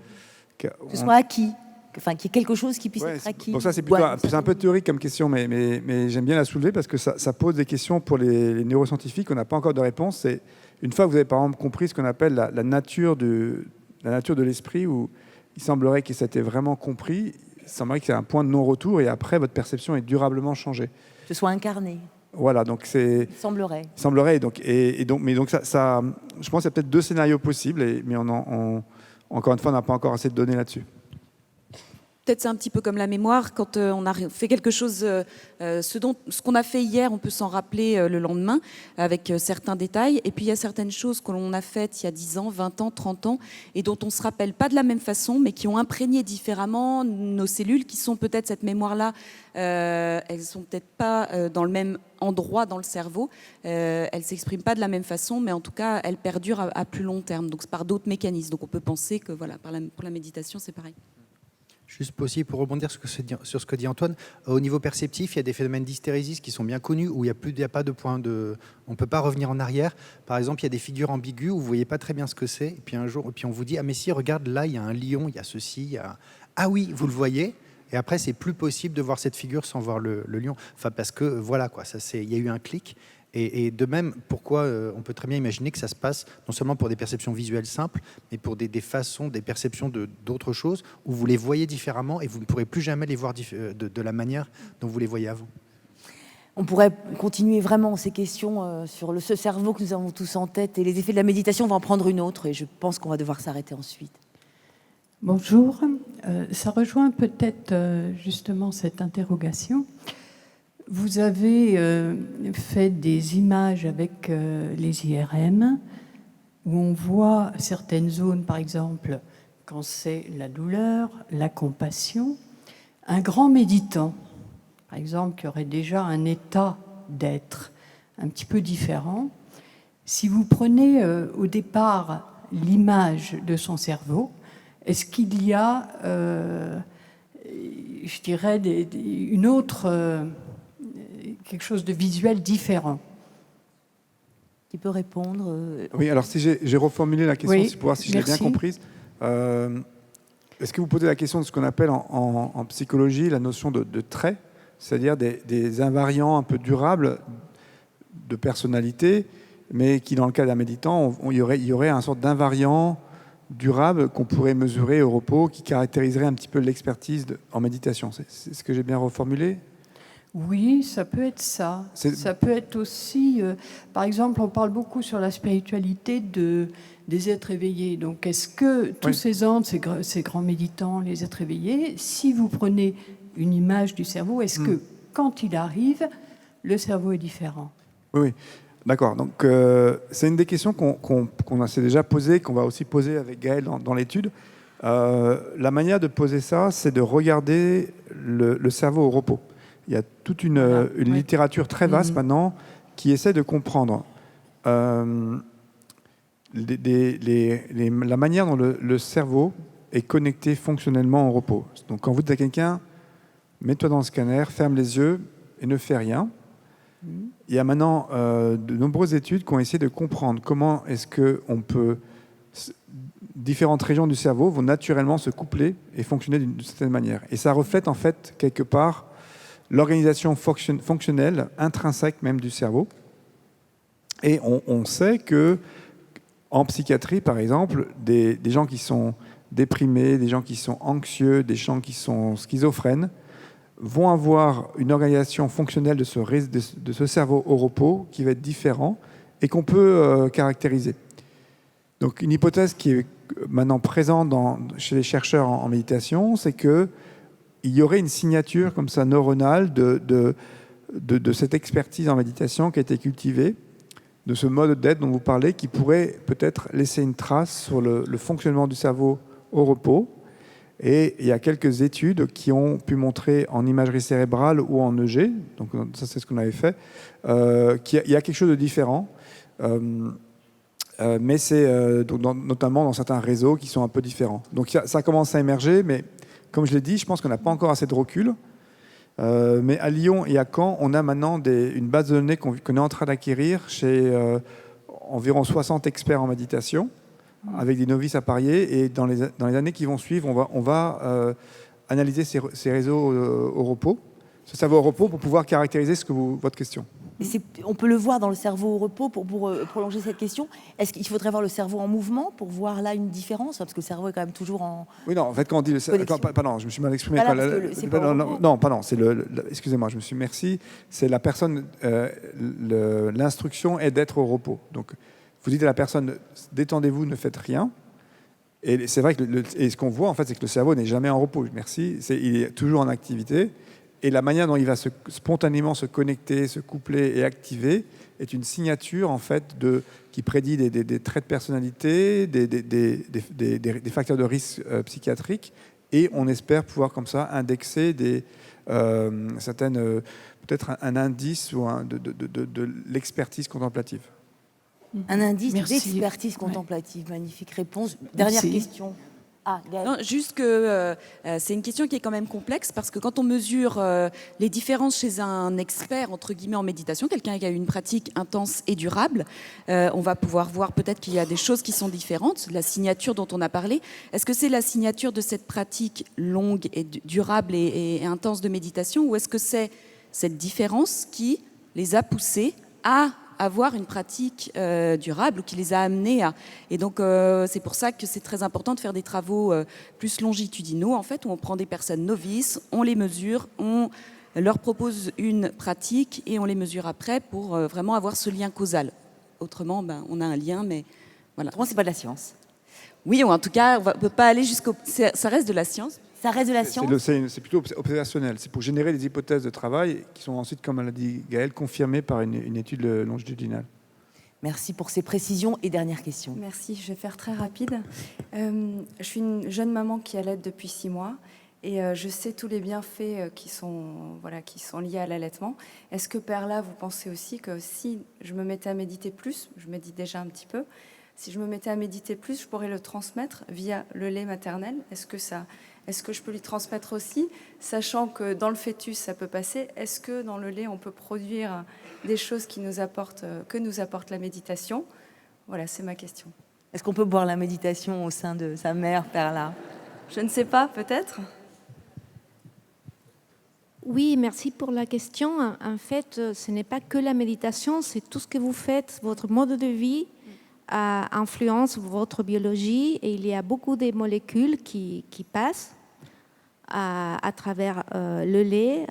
ce soit acquis. enfin, qu'il y ait quelque chose qui puisse Ouais, être acquis. bon, ça, c'est un peu théorique comme question, mais j'aime bien la soulever parce que ça pose des questions pour les neuroscientifiques. On n'a pas encore de réponse. C'est une fois que vous avez par exemple compris ce qu'on appelle la nature de l'esprit, où il semblerait que ça ait été vraiment compris, il semblerait qu'il y ait un point de non-retour et après votre perception est durablement changée. Que ce soit incarné. Voilà, donc c'est. Il semblerait. Il semblerait, donc, mais donc ça, je pense qu'il y a peut-être deux scénarios possibles, mais encore une fois, on n'a pas encore assez de données là-dessus. Peut-être c'est un petit peu comme la mémoire, quand on a fait quelque chose, ce qu'on a fait hier, on peut s'en rappeler le lendemain avec certains détails. Et puis il y a certaines choses que l'on a faites il y a 10 ans, 20 ans, 30 ans, et dont on ne se rappelle pas de la même façon, mais qui ont imprégné différemment nos cellules, qui sont peut-être cette mémoire-là, elles sont peut-être pas dans le même endroit dans le cerveau, elles ne s'expriment pas de la même façon, mais en tout cas, elles perdurent à plus long terme, donc c'est par d'autres mécanismes. Donc on peut penser que voilà, pour la méditation, c'est pareil. Juste aussi pour rebondir sur ce que dit Antoine, au niveau perceptif, il y a des phénomènes d'hystérésis qui sont bien connus, où il n'y a pas de point de... On ne peut pas revenir en arrière. Par exemple, il y a des figures ambiguës où vous ne voyez pas très bien ce que c'est, et puis un jour, on vous dit « Ah mais si, regarde, là, il y a un lion, il y a ceci, il y a... » Ah oui, vous le voyez, et après, c'est plus possible de voir cette figure sans voir le lion. Enfin, parce que, voilà, quoi, il y a eu un clic. Et de même, pourquoi on peut très bien imaginer que ça se passe non seulement pour des perceptions visuelles simples, mais pour des façons, des perceptions d'autres choses, où vous les voyez différemment et vous ne pourrez plus jamais les voir de la manière dont vous les voyez avant. On pourrait continuer vraiment ces questions sur ce cerveau que nous avons tous en tête, et les effets de la méditation, on va en prendre une autre, et je pense qu'on va devoir s'arrêter ensuite. Bonjour, ça rejoint peut-être justement cette interrogation. Vous avez fait des images avec les IRM où on voit certaines zones, par exemple, quand c'est la douleur, la compassion. Un grand méditant, par exemple, qui aurait déjà un état d'être un petit peu différent, si vous prenez au départ l'image de son cerveau, est-ce qu'il y a, je dirais, une autre... quelque chose de visuel différent. Qui peut répondre Oui, alors si j'ai reformulé la question, oui, c'est pour voir si je l'ai bien comprise. Est-ce que vous posez la question de ce qu'on appelle en psychologie la notion de trait, c'est-à-dire des invariants un peu durables de personnalité, mais qui, dans le cas d'un méditant, il y aurait un sorte d'invariant durable qu'on pourrait mesurer au repos, qui caractériserait un petit peu l'expertise en méditation. C'est ce que j'ai bien reformulé ? Oui, ça peut être ça. Ça peut être aussi, par exemple, on parle beaucoup sur la spiritualité des êtres éveillés. Donc, est-ce que tous ces âmes, ces grands méditants, les êtres éveillés, si vous prenez une image du cerveau, est-ce que quand il arrive, le cerveau est différent ? Oui, d'accord. Donc, c'est une des questions qu'on s'est déjà posées, qu'on va aussi poser avec Gaël dans l'étude. La manière de poser ça, c'est de regarder le cerveau au repos. Il y a toute une littérature très vaste maintenant qui essaie de comprendre la manière dont le cerveau est connecté fonctionnellement au repos. Donc quand vous dites à quelqu'un, mets-toi dans le scanner, ferme les yeux et ne fais rien, il y a maintenant de nombreuses études qui ont essayé de comprendre comment est-ce qu'on peut... Différentes régions du cerveau vont naturellement se coupler et fonctionner d'une certaine manière. Et ça reflète en fait quelque part l'organisation fonctionnelle, intrinsèque même du cerveau. Et on sait que en psychiatrie, par exemple, des gens qui sont déprimés, des gens qui sont anxieux, des gens qui sont schizophrènes, vont avoir une organisation fonctionnelle de ce cerveau au repos qui va être différent et qu'on peut caractériser. Donc une hypothèse qui est maintenant présente chez les chercheurs en méditation, c'est que il y aurait une signature comme ça neuronale de cette expertise en méditation qui a été cultivée, de ce mode d'être dont vous parlez, qui pourrait peut-être laisser une trace sur le fonctionnement du cerveau au repos. Et il y a quelques études qui ont pu montrer en imagerie cérébrale ou en EG, donc ça c'est ce qu'on avait fait, qu'il y a quelque chose de différent. Mais c'est notamment dans certains réseaux qui sont un peu différents. Donc ça commence à émerger, mais comme je l'ai dit, je pense qu'on n'a pas encore assez de recul. Mais à Lyon et à Caen, on a maintenant une base de données qu'on est en train d'acquérir chez environ 60 experts en méditation, avec des novices à parier. Et dans les années qui vont suivre, on va analyser ces réseaux au repos, ce cerveau au repos, pour pouvoir caractériser votre question. On peut le voir dans le cerveau au repos pour prolonger cette question. Est-ce qu'il faudrait voir le cerveau en mouvement pour voir là une différence? Parce que le cerveau est quand même toujours en... Oui, non, en fait, quand on dit le cerveau... Pardon, je me suis mal exprimé. Excusez-moi, je me suis... Merci. C'est la personne... L'instruction est d'être au repos. Donc, vous dites à la personne, détendez-vous, ne faites rien. Et c'est vrai que et ce qu'on voit, en fait, c'est que le cerveau n'est jamais en repos. Merci. Il est toujours en activité. Et la manière dont il va spontanément se connecter, se coupler et activer est une signature en fait qui prédit des traits de personnalité, des facteurs de risque psychiatriques, et on espère pouvoir comme ça indexer certaines peut-être un indice ou de l'expertise contemplative. Un indice Merci. d'expertise contemplative. Magnifique réponse. Dernière question. Non, juste que c'est une question qui est quand même complexe parce que quand on mesure les différences chez un expert, entre guillemets, en méditation, quelqu'un qui a eu une pratique intense et durable, on va pouvoir voir peut-être qu'il y a des choses qui sont différentes. La signature dont on a parlé, est-ce que c'est la signature de cette pratique longue et durable et intense de méditation, ou est-ce que c'est cette différence qui les a poussés à avoir une pratique durable, ou qui les a amenés à... Et donc, c'est pour ça que c'est très important de faire des travaux plus longitudinaux, en fait, où on prend des personnes novices, on les mesure, on leur propose une pratique et on les mesure après pour vraiment avoir ce lien causal. Autrement, on a un lien, mais voilà. Autrement, c'est pas de la science. Oui, ou en tout cas, on ne peut pas aller jusqu'au... Ça reste de la science. Ça reste de la science. C'est plutôt observationnel. C'est pour générer des hypothèses de travail qui sont ensuite, comme l'a dit Gaëlle, confirmées par une étude longitudinale. Merci pour ces précisions. Et dernière question. Merci, je vais faire très rapide. Je suis une jeune maman qui allaite depuis 6 mois et je sais tous les bienfaits qui sont liés à l'allaitement. Est-ce que, Perla, vous pensez aussi que si je me mettais à méditer plus, je médite déjà un petit peu, si je me mettais à méditer plus, je pourrais le transmettre via le lait maternel? Est-ce que je peux lui transmettre aussi, sachant que dans le fœtus, ça peut passer? Est-ce que dans le lait, on peut produire des choses que nous apporte la méditation? Voilà, c'est ma question. Est-ce qu'on peut boire la méditation au sein de sa mère, Perla? Je ne sais pas, peut-être. Oui, merci pour la question. En fait, ce n'est pas que la méditation, c'est tout ce que vous faites, votre mode de vie influence votre biologie, et il y a beaucoup de molécules qui passent à travers le lait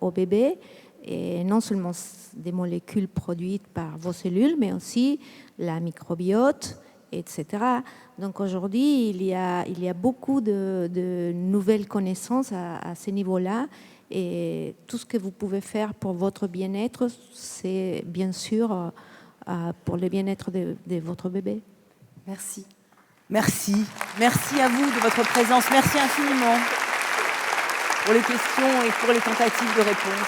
au bébé, et non seulement des molécules produites par vos cellules, mais aussi la microbiote, etc. Donc aujourd'hui, il y a beaucoup de nouvelles connaissances à ce niveau-là, et tout ce que vous pouvez faire pour votre bien-être, c'est bien sûr pour le bien-être de votre bébé. Merci. Merci. Merci à vous de votre présence. Merci infiniment pour les questions et pour les tentatives de réponse.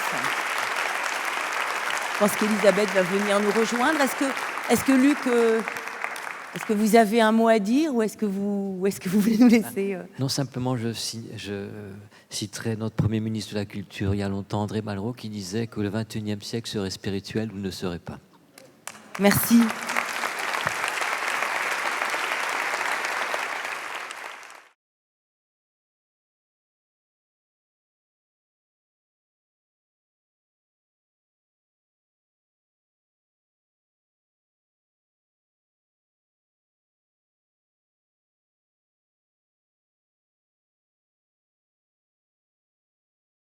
Je pense qu'Elisabeth va venir nous rejoindre. Est-ce que Luc, est-ce que vous avez un mot à dire, ou est-ce que vous voulez nous laisser Non, simplement, je citerai notre Premier ministre de la Culture il y a longtemps, André Malraux, qui disait que le XXIe siècle serait spirituel ou ne serait pas. Merci.